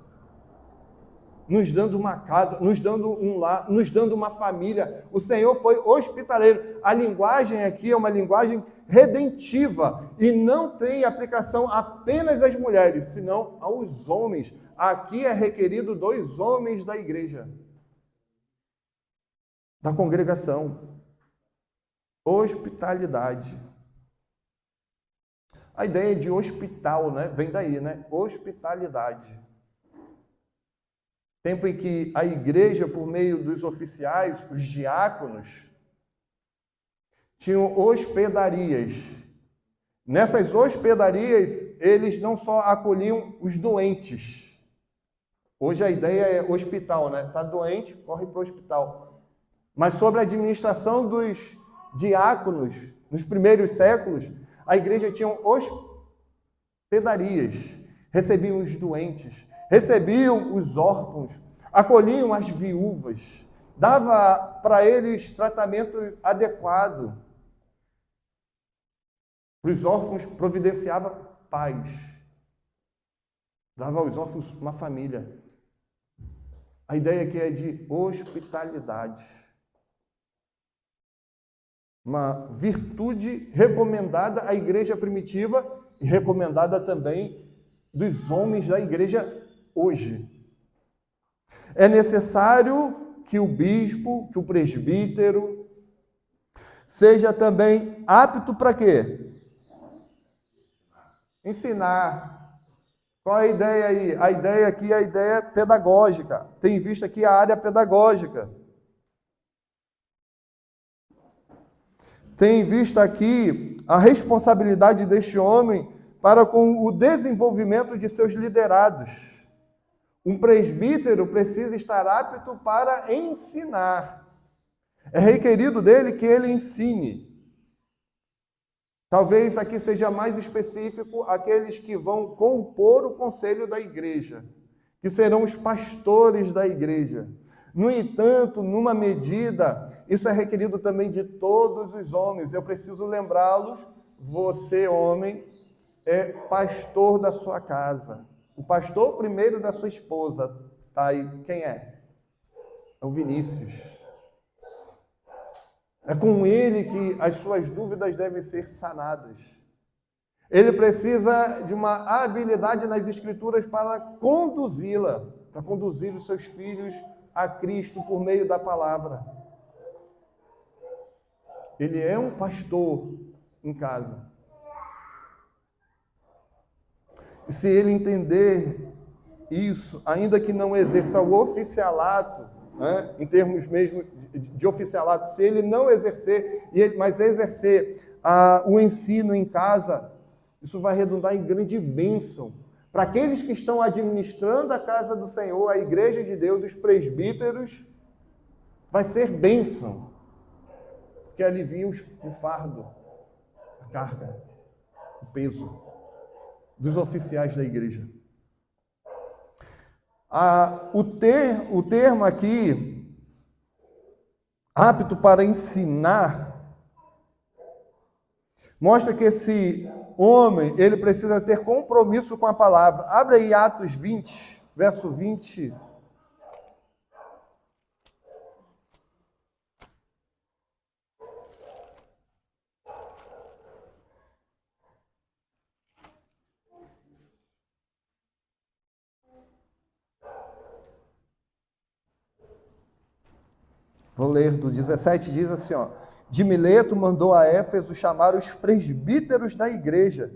nos dando uma casa, nos dando um lar, nos dando uma família. O Senhor foi hospitaleiro. A linguagem aqui é uma linguagem redentiva e não tem aplicação apenas às mulheres, senão aos homens. Aqui é requerido 2 homens da igreja, da congregação. Hospitalidade. A ideia de hospital, né? Vem daí, né? Hospitalidade. Tempo em que a igreja, por meio dos oficiais, os diáconos, tinham hospedarias. Nessas hospedarias, eles não só acolhiam os doentes. Hoje a ideia é hospital, né? Está doente, corre para o hospital. Mas sobre a administração dos diáconos, nos primeiros séculos, a igreja tinha hospedarias, recebiam os doentes, recebiam os órfãos, acolhiam as viúvas, dava para eles tratamento adequado. Para os órfãos providenciava paz, dava aos órfãos uma família. A ideia aqui é de hospitalidade. Uma virtude recomendada à igreja primitiva e recomendada também dos homens da igreja hoje. É necessário que o bispo, que o presbítero, seja também apto para quê? Ensinar. Qual é a ideia aí? A ideia aqui é a ideia pedagógica. Tem visto aqui a área pedagógica. Tem visto aqui a responsabilidade deste homem para com o desenvolvimento de seus liderados. Um presbítero precisa estar apto para ensinar. É requerido dele que ele ensine. Talvez aqui seja mais específico aqueles que vão compor o conselho da igreja, que serão os pastores da igreja. No entanto, numa medida, isso é requerido também de todos os homens. Eu preciso lembrá-los, você, homem, é pastor da sua casa. O pastor primeiro da sua esposa. Tá aí, quem é? É o Vinícius. É com ele que as suas dúvidas devem ser sanadas. Ele precisa de uma habilidade nas Escrituras para conduzi-la, para conduzir os seus filhos a Cristo por meio da palavra. Ele é um pastor em casa. E se ele entender isso, ainda que não exerça o oficialato, né, em termos mesmo de oficialato, se ele não exercer, mas exercer o ensino em casa, isso vai redundar em grande bênção. Para aqueles que estão administrando a casa do Senhor, a igreja de Deus, os presbíteros, vai ser bênção, porque alivia o fardo, a carga, o peso dos oficiais da igreja. O termo aqui, apto para ensinar, mostra que esse homem, ele precisa ter compromisso com a palavra. Abre aí Atos 20, verso 20. Vou ler do 17, diz assim, ó. De Mileto mandou a Éfeso chamar os presbíteros da igreja.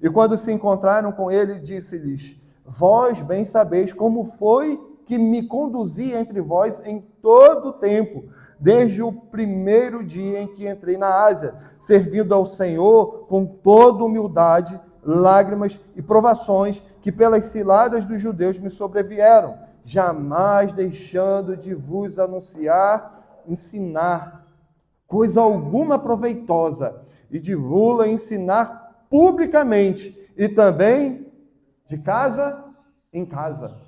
E quando se encontraram com ele, disse-lhes: vós bem sabeis como foi que me conduzi entre vós em todo o tempo, desde o primeiro dia em que entrei na Ásia, servindo ao Senhor com toda humildade, lágrimas e provações que pelas ciladas dos judeus me sobrevieram, jamais deixando de vos anunciar, ensinar coisa alguma proveitosa, e de vos ensinar publicamente, e também de casa em casa.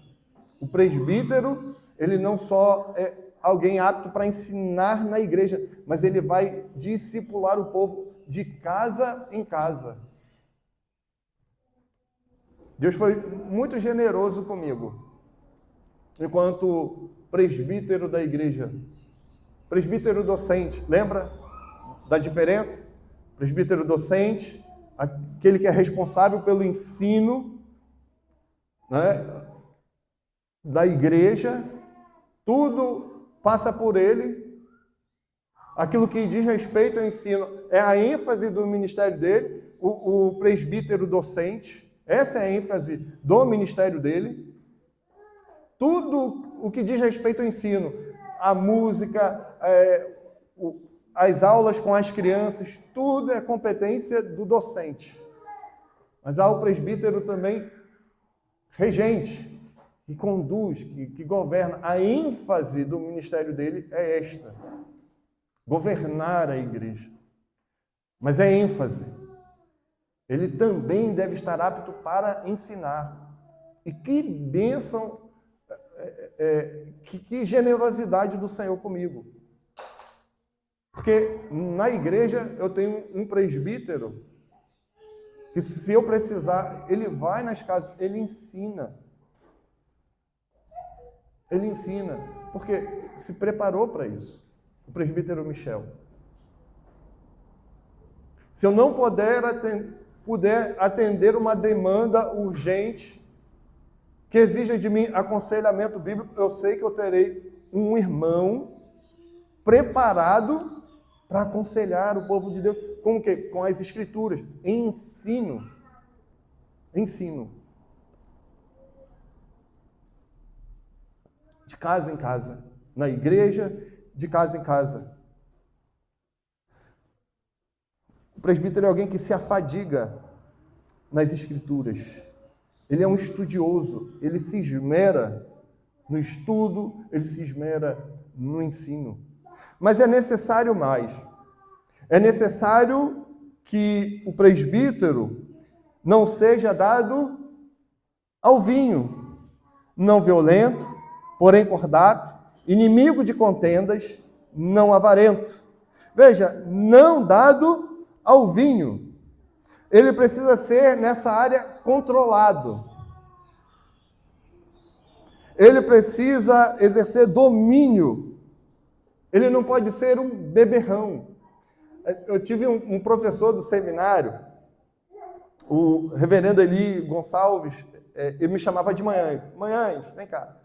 O presbítero, ele não só é alguém apto para ensinar na igreja, mas ele vai discipular o povo de casa em casa. Deus foi muito generoso comigo, enquanto presbítero da igreja. Presbítero docente, lembra da diferença? Presbítero docente, aquele que é responsável pelo ensino, né, da igreja, tudo passa por ele. Aquilo que diz respeito ao ensino é a ênfase do ministério dele, o presbítero docente. Essa é a ênfase do ministério dele. Tudo o que diz respeito ao ensino, a música, as aulas com as crianças, tudo é competência do docente. Mas há o presbítero também regente, que conduz, que governa. A ênfase do ministério dele é esta: governar a igreja. Mas é ênfase. Ele também deve estar apto para ensinar. E que bênção, que generosidade do Senhor comigo. Porque na igreja eu tenho um presbítero que, se eu precisar, ele vai nas casas, ele ensina. Ele ensina, porque se preparou para isso. O presbítero Michel. Se eu não puder atender uma demanda urgente que exija de mim aconselhamento bíblico, eu sei que eu terei um irmão preparado para aconselhar o povo de Deus. Com o quê? Com as Escrituras. Ensino. Ensino. De casa em casa. Na igreja, de casa em casa. O presbítero é alguém que se afadiga nas Escrituras. Ele é um estudioso. Ele se esmera no estudo, ele se esmera no ensino. Mas é necessário mais. É necessário que o presbítero não seja dado ao vinho, não violento, porém cordato, inimigo de contendas, não avarento. Veja, não dado ao vinho. Ele precisa ser, nessa área, controlado. Ele precisa exercer domínio. Ele não pode ser um beberrão. Eu tive um professor do seminário, o reverendo Eli Gonçalves, ele me chamava de Manhães. Manhães, vem cá.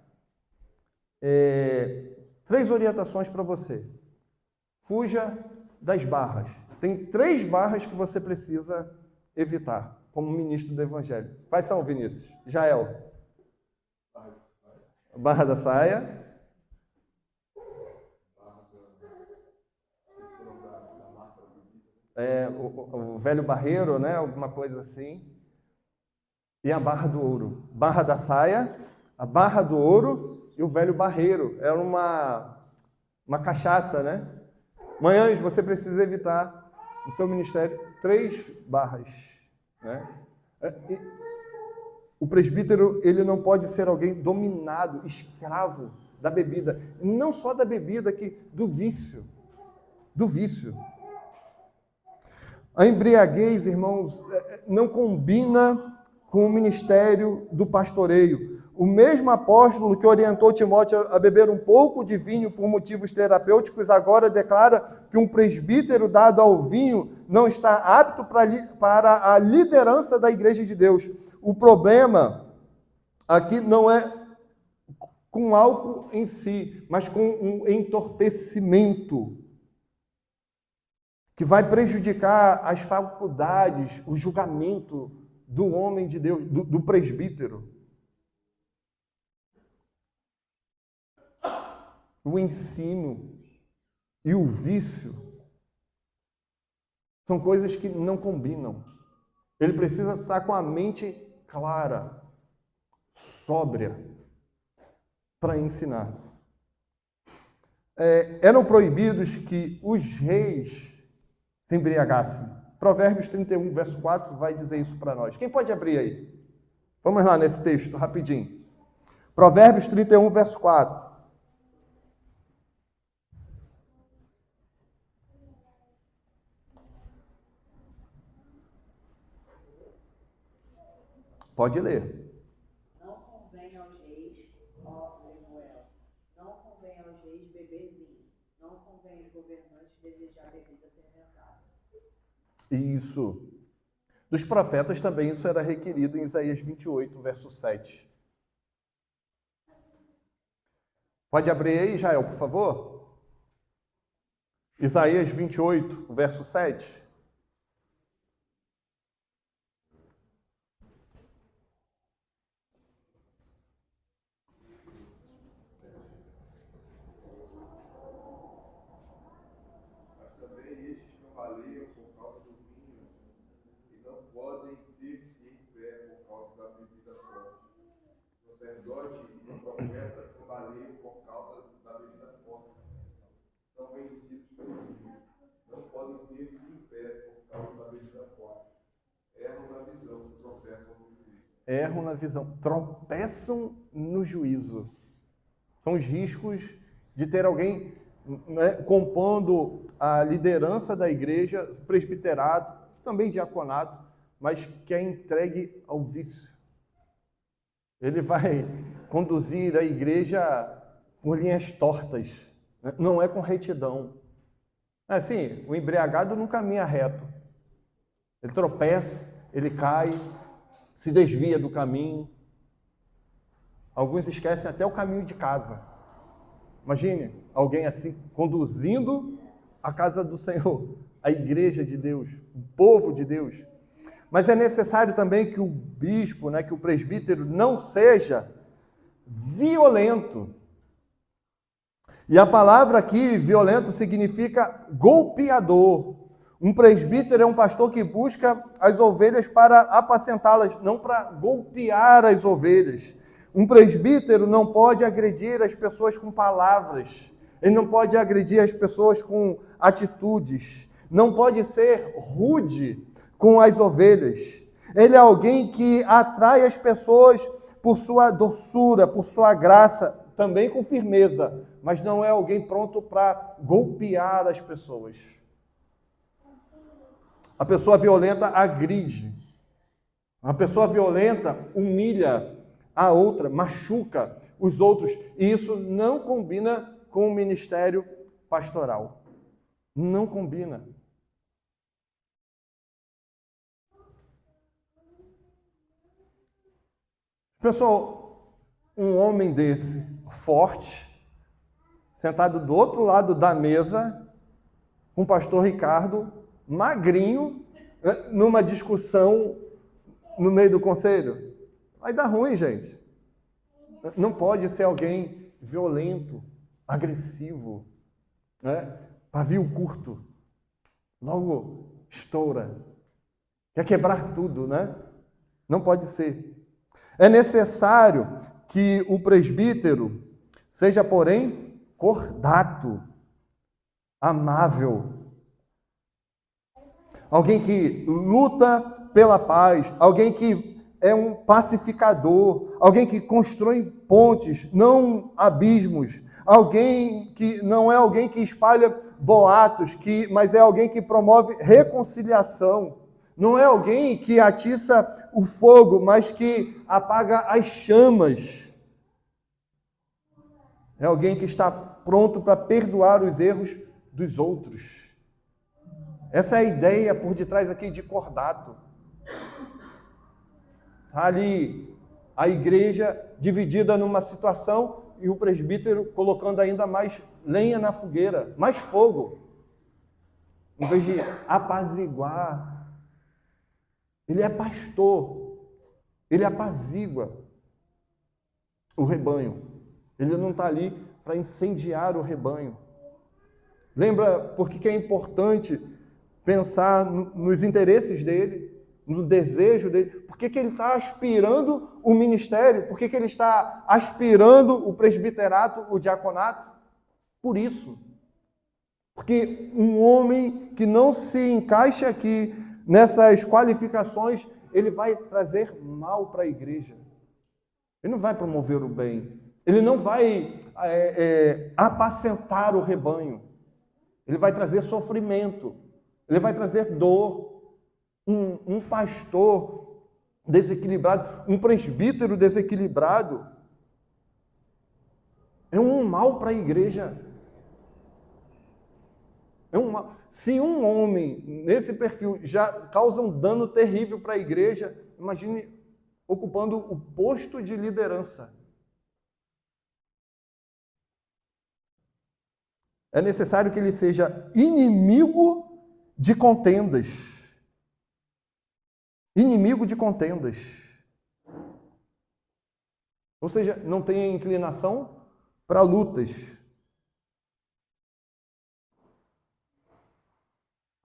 3 orientações para você. Fuja das barras. Tem 3 barras que você precisa evitar, como ministro do Evangelho. Quais são, Vinícius? Jael. Barra da saia. O velho barreiro, né? Alguma coisa assim. E a barra do ouro. Barra da saia, a barra do ouro e o velho barreiro. Era uma cachaça, né? Manhãs, você precisa evitar no seu ministério 3 barras, né? O presbítero, ele não pode ser alguém dominado, escravo da bebida. Não só da bebida, do vício. Do vício. A embriaguez, irmãos, não combina com o ministério do pastoreio. O mesmo apóstolo que orientou Timóteo a beber um pouco de vinho por motivos terapêuticos, agora declara que um presbítero dado ao vinho não está apto para a liderança da igreja de Deus. O problema aqui não é com álcool em si, mas com um entorpecimento que vai prejudicar as faculdades, o julgamento do homem de Deus, do presbítero. O ensino. e o vício são coisas que não combinam. Ele precisa estar com a mente clara, sóbria, para ensinar. Eram proibidos que os reis se embriagassem. Provérbios 31, verso 4, vai dizer isso para nós. Quem pode abrir aí? Vamos lá nesse texto, rapidinho. Provérbios 31, verso 4. Pode ler. Não convém aos reis, ó Lemuel, não convém aos reis beber vinho, não convém aos governantes desejar bebida fermentada. Isso. Dos profetas também isso era requerido em Isaías 28, verso 7. Pode abrir aí, Jael, por favor? Isaías 28, verso 7. Erram na visão, tropeçam no juízo. São os riscos de ter alguém, né, compondo a liderança da igreja, presbiterato, também diaconato, mas que é entregue ao vício. Ele vai conduzir a igreja por linhas tortas, né? Não é com retidão. Assim, o embriagado não caminha reto. Ele tropeça, ele cai, se desvia do caminho. Alguns esquecem até o caminho de casa. Imagine alguém assim conduzindo a casa do Senhor, a igreja de Deus, o povo de Deus. Mas é necessário também que o bispo, né, que o presbítero não seja violento. E a palavra aqui, violento, significa golpeador. Um presbítero é um pastor que busca as ovelhas para apacentá-las, não para golpear as ovelhas. Um presbítero não pode agredir as pessoas com palavras. Ele não pode agredir as pessoas com atitudes. Não pode ser rude com as ovelhas. Ele é alguém que atrai as pessoas por sua doçura, por sua graça, também com firmeza, mas não é alguém pronto para golpear as pessoas. A pessoa violenta agride. A pessoa violenta humilha a outra, machuca os outros. E isso não combina com o ministério pastoral. Não combina. Pessoal, um homem desse, forte, sentado do outro lado da mesa, com o pastor Ricardo, magrinho, numa discussão no meio do conselho. Vai dar ruim, gente. Não pode ser alguém violento, agressivo, né? Pavio curto. Logo estoura. Quer quebrar tudo, né? Não pode ser. É necessário que o presbítero seja, porém, cordato, amável. Alguém que luta pela paz, alguém que é um pacificador, alguém que constrói pontes, não abismos, alguém que não é alguém que espalha boatos, mas é alguém que promove reconciliação. Não é alguém que atiça o fogo, mas que apaga as chamas. É alguém que está pronto para perdoar os erros dos outros. Essa é a ideia por detrás aqui de cordato. Está ali a igreja dividida numa situação e o presbítero colocando ainda mais lenha na fogueira, mais fogo. Em vez de apaziguar. Ele é pastor, ele apazigua o rebanho. Ele não está ali para incendiar o rebanho. Lembra por que é importante pensar nos interesses dele, no desejo dele? Por que ele está aspirando o ministério? Por que ele está aspirando o presbiterato, o diaconato? Por isso. Porque um homem que não se encaixa aqui nessas qualificações, ele vai trazer mal para a igreja. Ele não vai promover o bem. Ele não vai apacentar o rebanho. Ele vai trazer sofrimento. Ele vai trazer dor. Um pastor desequilibrado, um presbítero desequilibrado, é um mal para a igreja. Se um homem nesse perfil já causa um dano terrível para a igreja, imagine ocupando o posto de liderança. É necessário que ele seja inimigo de contendas. Inimigo de contendas. Ou seja, não tenha inclinação para lutas.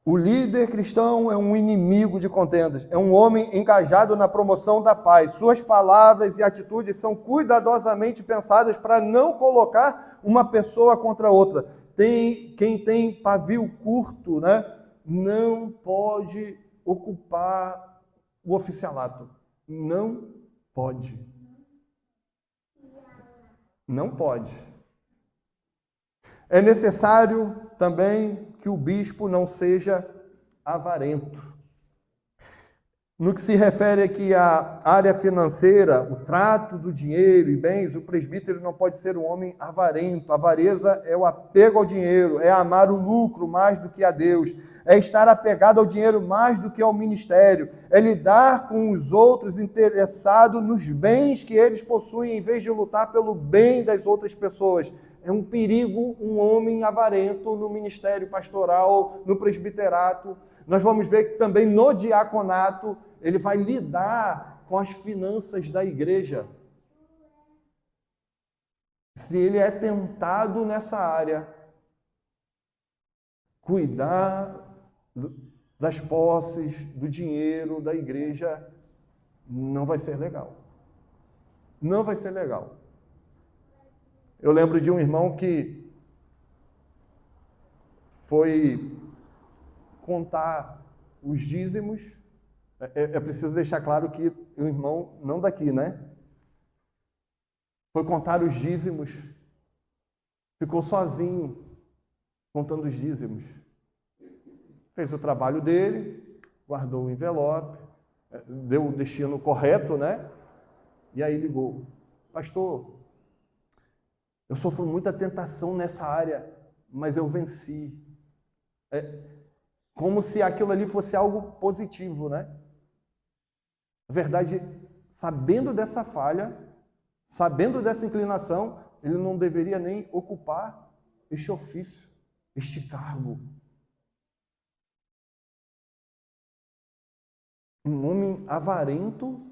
O líder cristão é um inimigo de contendas, é um homem engajado na promoção da paz. Suas palavras e atitudes são cuidadosamente pensadas para não colocar uma pessoa contra outra. Quem tem pavio curto, né, não pode ocupar o oficialato. Não pode. Não pode. É necessário também que o bispo não seja avarento. No que se refere aqui à área financeira, o trato do dinheiro e bens, o presbítero não pode ser um homem avarento. A avareza é o apego ao dinheiro, é amar o lucro mais do que a Deus, é estar apegado ao dinheiro mais do que ao ministério, é lidar com os outros interessado nos bens que eles possuem, em vez de lutar pelo bem das outras pessoas. É um perigo um homem avarento no ministério pastoral, no presbiterato. Nós vamos ver que também no diaconato ele vai lidar com as finanças da igreja. Se ele é tentado nessa área, cuidar das posses, do dinheiro da igreja, não vai ser legal. Não vai ser legal. Eu lembro de um irmão que foi contar os dízimos. É preciso deixar claro que o irmão não daqui, né? Foi contar os dízimos. Ficou sozinho contando os dízimos. Fez o trabalho dele, guardou o envelope, deu o destino correto, né? E aí ligou: pastor, eu sofro muita tentação nessa área, mas eu venci. Como se aquilo ali fosse algo positivo, né? Na verdade, sabendo dessa falha, sabendo dessa inclinação, ele não deveria nem ocupar este ofício, este cargo. Um homem avarento,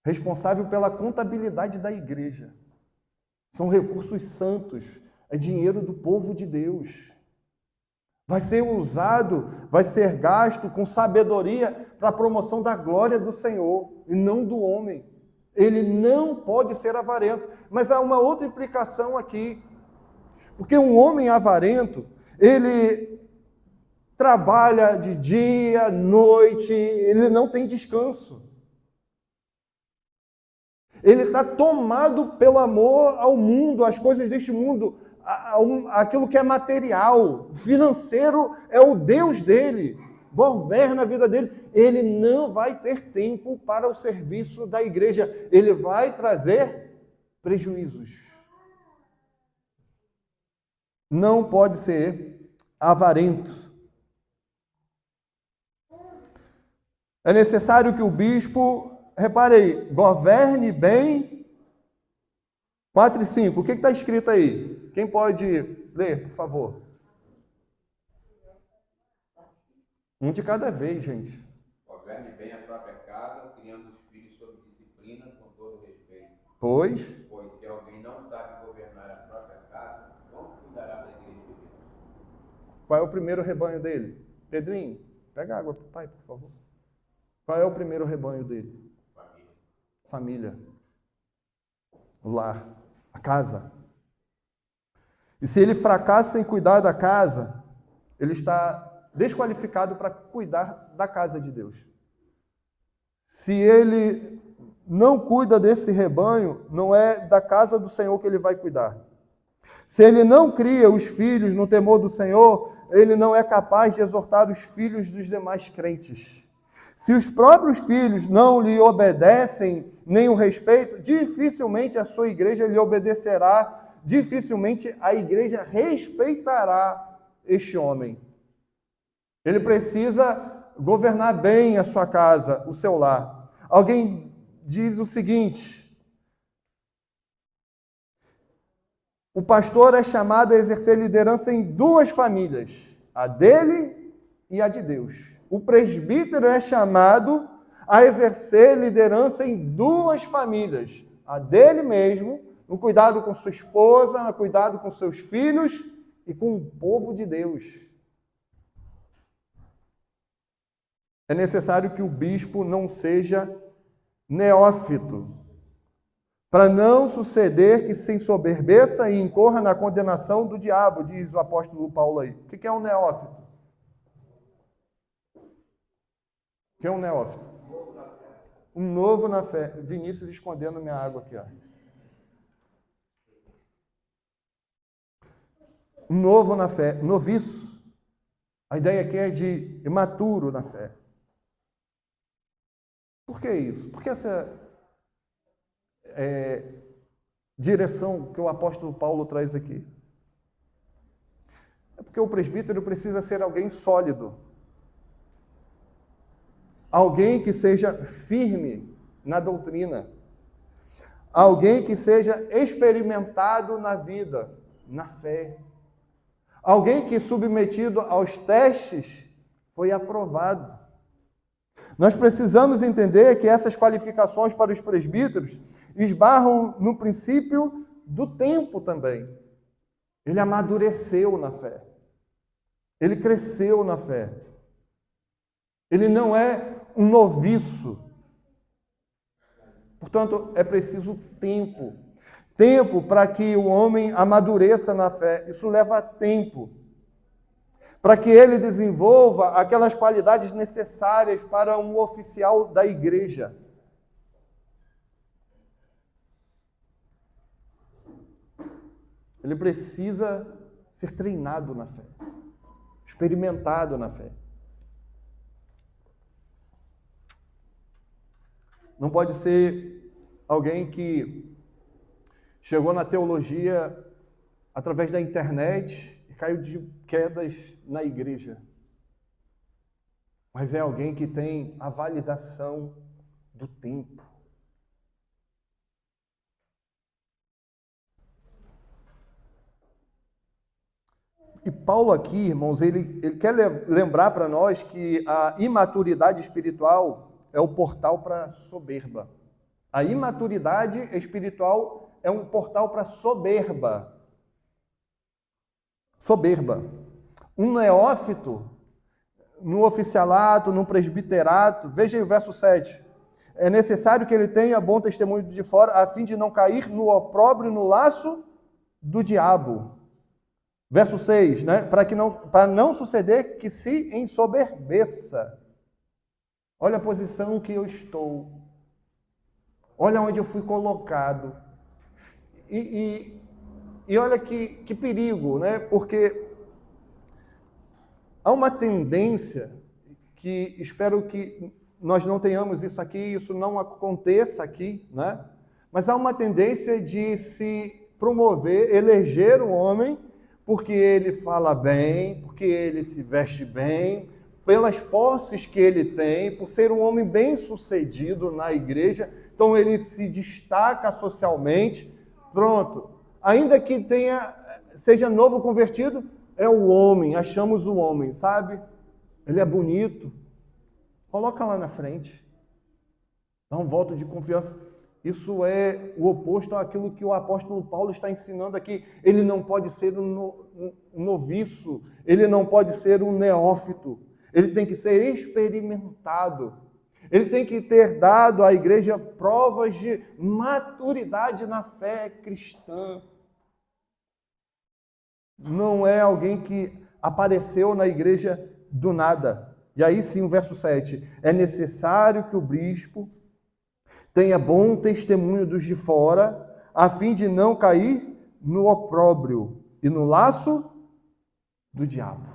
responsável pela contabilidade da igreja. São recursos santos, é dinheiro do povo de Deus. Vai ser usado, vai ser gasto com sabedoria para a promoção da glória do Senhor e não do homem. Ele não pode ser avarento. Mas há uma outra implicação aqui. Porque um homem avarento, ele trabalha de dia, noite, ele não tem descanso. Ele está tomado pelo amor ao mundo, às coisas deste mundo, aquilo que é material, financeiro é o Deus dele, governa a vida dele. Ele não vai ter tempo para o serviço da igreja, ele vai trazer prejuízos. Não pode ser avarento. É necessário que o bispo, repare aí, governe bem. 4 e 5, o que está escrito aí? Quem pode ler, por favor? Um de cada vez, gente. Governe bem a própria casa, criando os filhos sob disciplina, com todo respeito. Pois se alguém não sabe governar a própria casa, como cuidará da igreja de Deus? Qual é o primeiro rebanho dele? Pedrinho, pega água para o pai, por favor. Qual é o primeiro rebanho dele? Família. O lar. A casa. E se ele fracassa em cuidar da casa, ele está desqualificado para cuidar da casa de Deus. Se ele não cuida desse rebanho, não é da casa do Senhor que ele vai cuidar. Se ele não cria os filhos no temor do Senhor, ele não é capaz de exortar os filhos dos demais crentes. Se os próprios filhos não lhe obedecem nem o respeito, dificilmente a sua igreja lhe obedecerá, dificilmente a igreja respeitará este homem. Ele precisa governar bem a sua casa, o seu lar. Alguém diz o seguinte: o pastor é chamado a exercer liderança em duas famílias, a dele e a de Deus. O presbítero é chamado a exercer liderança em duas famílias, a dele mesmo, no cuidado com sua esposa, no cuidado com seus filhos e com o povo de Deus. É necessário que o bispo não seja neófito, para não suceder que se ensoberbeça e incorra na condenação do diabo, diz o apóstolo Paulo aí. O que é um neófito? O que é um neófito? Um novo na fé. Vinícius escondendo minha água aqui, ó. Um novo na fé, noviço. A ideia aqui é de imaturo na fé. Por que isso? Por que essa direção que o apóstolo Paulo traz aqui? É porque o presbítero precisa ser alguém sólido. Alguém que seja firme na doutrina. Alguém que seja experimentado na vida, na fé. Alguém que, submetido aos testes, foi aprovado. Nós precisamos entender que essas qualificações para os presbíteros esbarram no princípio do tempo também. Ele amadureceu na fé. Ele cresceu na fé. Ele não é um noviço. Portanto, é preciso tempo. Tempo para que o homem amadureça na fé. Isso leva tempo. Para que ele desenvolva aquelas qualidades necessárias para um oficial da igreja. Ele precisa ser treinado na fé, experimentado na fé. Não pode ser alguém que chegou na teologia através da internet e caiu de quedas na igreja. Mas é alguém que tem a validação do tempo. E Paulo aqui, irmãos, ele quer lembrar para nós que a imaturidade espiritual é o portal para a soberba. A imaturidade espiritual é um portal para a soberba. Soberba. Um neófito, no oficialato, no presbiterato, veja aí o verso 7. É necessário que ele tenha bom testemunho de fora, a fim de não cair no opróbrio, no laço do diabo. Verso 6, né? Para não suceder que se ensoberbeça. Olha a posição que eu estou. Olha onde eu fui colocado. E olha que perigo, né? Porque há uma tendência que espero que nós não tenhamos isso aqui, isso não aconteça aqui, né? Mas há uma tendência de se promover, eleger o homem porque ele fala bem, porque ele se veste bem, pelas posses que ele tem, por ser um homem bem-sucedido na igreja, então ele se destaca socialmente. Pronto. Ainda que seja novo convertido, é o homem, achamos o homem, sabe? Ele é bonito. Coloca lá na frente. Dá um voto de confiança. Isso é o oposto àquilo que o apóstolo Paulo está ensinando aqui. Ele não pode ser um noviço, ele não pode ser um neófito, ele tem que ser experimentado. Ele tem que ter dado à igreja provas de maturidade na fé cristã. Não é alguém que apareceu na igreja do nada. E aí sim, o verso 7. É necessário que o bispo tenha bom testemunho dos de fora, a fim de não cair no opróbrio e no laço do diabo.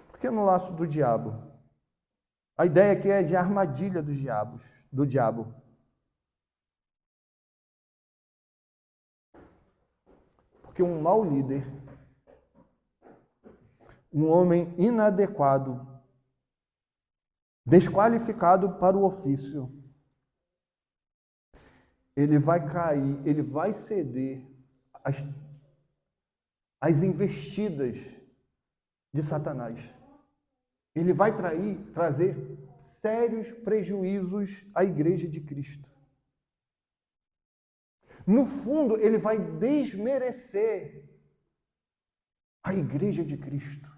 Por que no laço do diabo? A ideia aqui é de armadilha do diabo. Porque um mau líder, um homem inadequado, desqualificado para o ofício, ele vai cair, ele vai ceder às investidas de Satanás. Ele vai trazer sérios prejuízos à igreja de Cristo. No fundo, ele vai desmerecer a igreja de Cristo.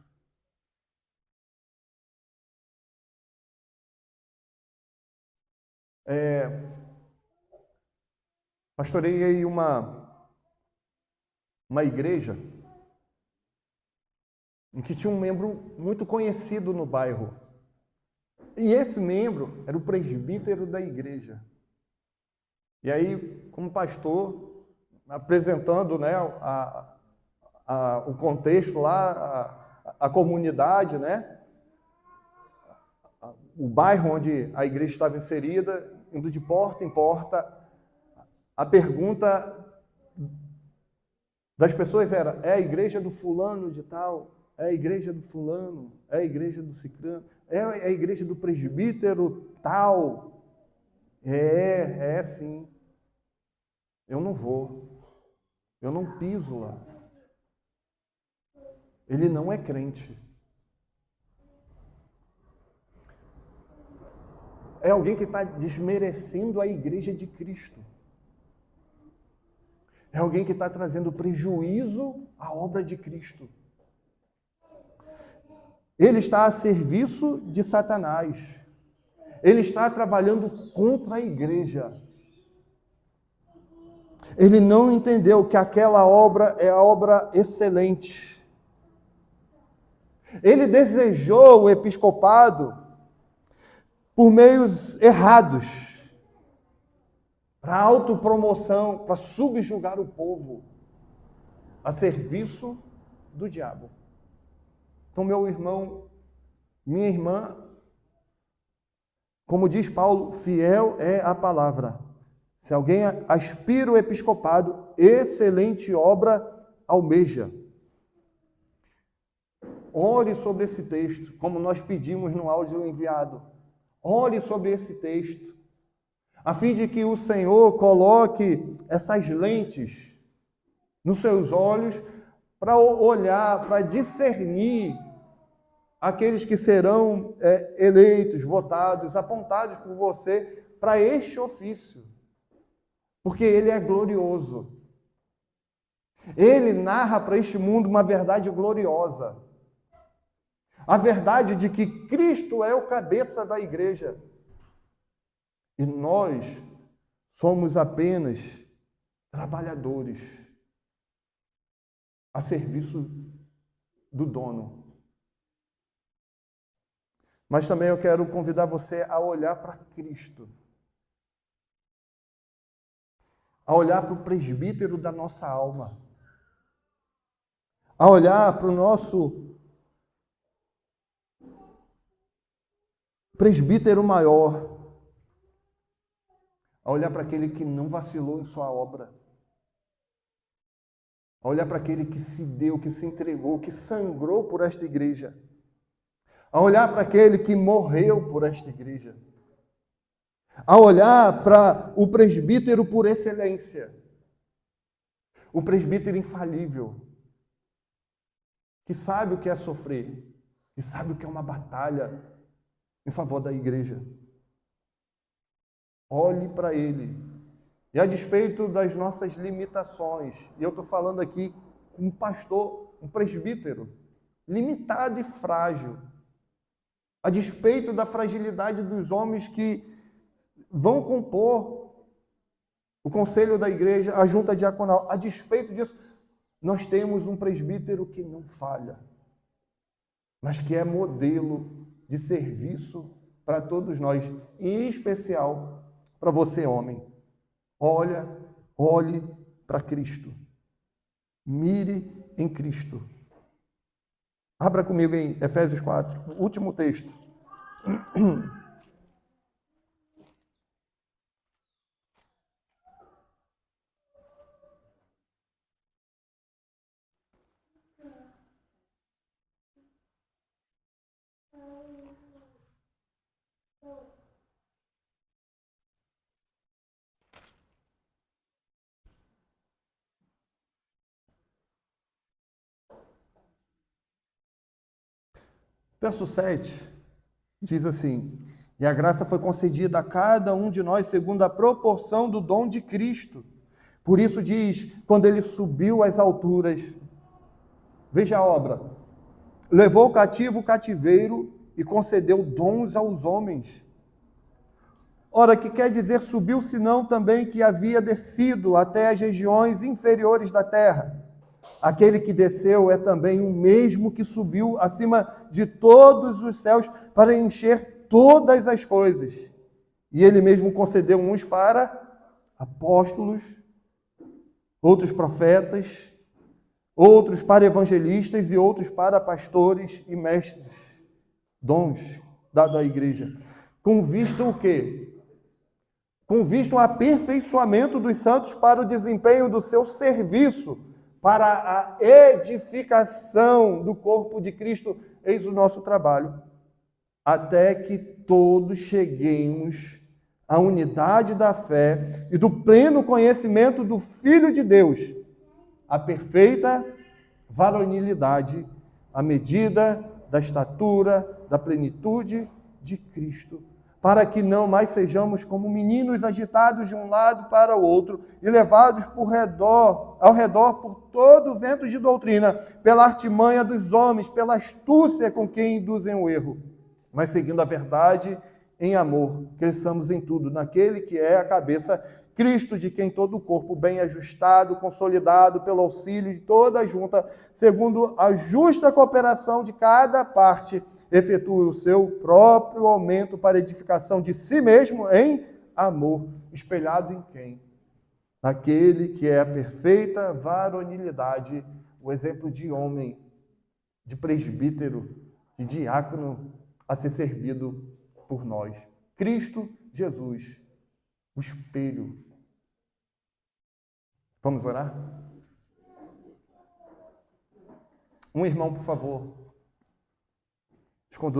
Pastoreei uma igreja em que tinha um membro muito conhecido no bairro. E esse membro era o presbítero da igreja. E aí, como pastor, apresentando, né, o contexto lá, a comunidade, né, o bairro onde a igreja estava inserida, indo de porta em porta, a pergunta das pessoas era: é a igreja do fulano de tal? É a igreja do fulano? É a igreja do cicrano? É a igreja do presbítero tal? É sim. Eu não vou. Eu não piso lá. Ele não é crente. É alguém que está desmerecendo a igreja de Cristo. É alguém que está trazendo prejuízo à obra de Cristo. Ele está a serviço de Satanás. Ele está trabalhando contra a igreja. Ele não entendeu que aquela obra é a obra excelente. Ele desejou o episcopado por meios errados, para autopromoção, para subjugar o povo, a serviço do diabo. Então, meu irmão, minha irmã, como diz Paulo, fiel é a palavra. Se alguém aspira o episcopado, excelente obra almeja. Ore sobre esse texto, como nós pedimos no áudio enviado. Ore sobre esse texto, a fim de que o Senhor coloque essas lentes nos seus olhos para olhar, para discernir aqueles que serão eleitos, votados, apontados por você para este ofício. Porque ele é glorioso. Ele narra para este mundo uma verdade gloriosa. A verdade de que Cristo é o cabeça da igreja. E nós somos apenas trabalhadores a serviço do dono. Mas também eu quero convidar você a olhar para Cristo. A olhar para o presbítero da nossa alma. A olhar para o nosso presbítero maior. A olhar para aquele que não vacilou em sua obra. A olhar para aquele que se deu, que se entregou, que sangrou por esta igreja. A olhar para aquele que morreu por esta igreja. A olhar para o presbítero por excelência. O presbítero infalível. Que sabe o que é sofrer. Que sabe o que é uma batalha em favor da igreja. Olhe para ele. E a despeito das nossas limitações, e eu estou falando aqui com um pastor, um presbítero, limitado e frágil, a despeito da fragilidade dos homens que vão compor o conselho da igreja, a junta diaconal, a despeito disso, nós temos um presbítero que não falha, mas que é modelo de serviço para todos nós, em especial para você, homem. Olhe para Cristo. Mire em Cristo. Abra comigo em Efésios 4, último texto. Verso 7 diz assim: e a graça foi concedida a cada um de nós segundo a proporção do dom de Cristo. Por isso diz, quando ele subiu às alturas, veja a obra, levou cativo o cativeiro e concedeu dons aos homens. Ora, que quer dizer subiu, senão também que havia descido até as regiões inferiores da terra. Aquele que desceu é também o mesmo que subiu acima de todos os céus para encher todas as coisas. E ele mesmo concedeu uns para apóstolos, outros profetas, outros para evangelistas e outros para pastores e mestres. Dons dados à igreja. Com vista o quê? Com vista ao aperfeiçoamento dos santos para o desempenho do seu serviço, para a edificação do corpo de Cristo, eis o nosso trabalho, até que todos cheguemos à unidade da fé e do pleno conhecimento do Filho de Deus, a perfeita varonilidade, à medida da estatura, da plenitude de Cristo, para que não mais sejamos como meninos agitados de um lado para o outro e levados ao redor por todo o vento de doutrina, pela artimanha dos homens, pela astúcia com quem induzem o erro, mas seguindo a verdade em amor, cresçamos em tudo naquele que é a cabeça, Cristo, de quem todo o corpo bem ajustado, consolidado pelo auxílio de toda a junta, segundo a justa cooperação de cada parte, efetua o seu próprio aumento para edificação de si mesmo em amor, espelhado em quem? Naquele que é a perfeita varonilidade, o exemplo de homem, de presbítero, de diácono a ser servido por nós. Cristo Jesus, o espelho. Vamos orar? Um irmão, por favor.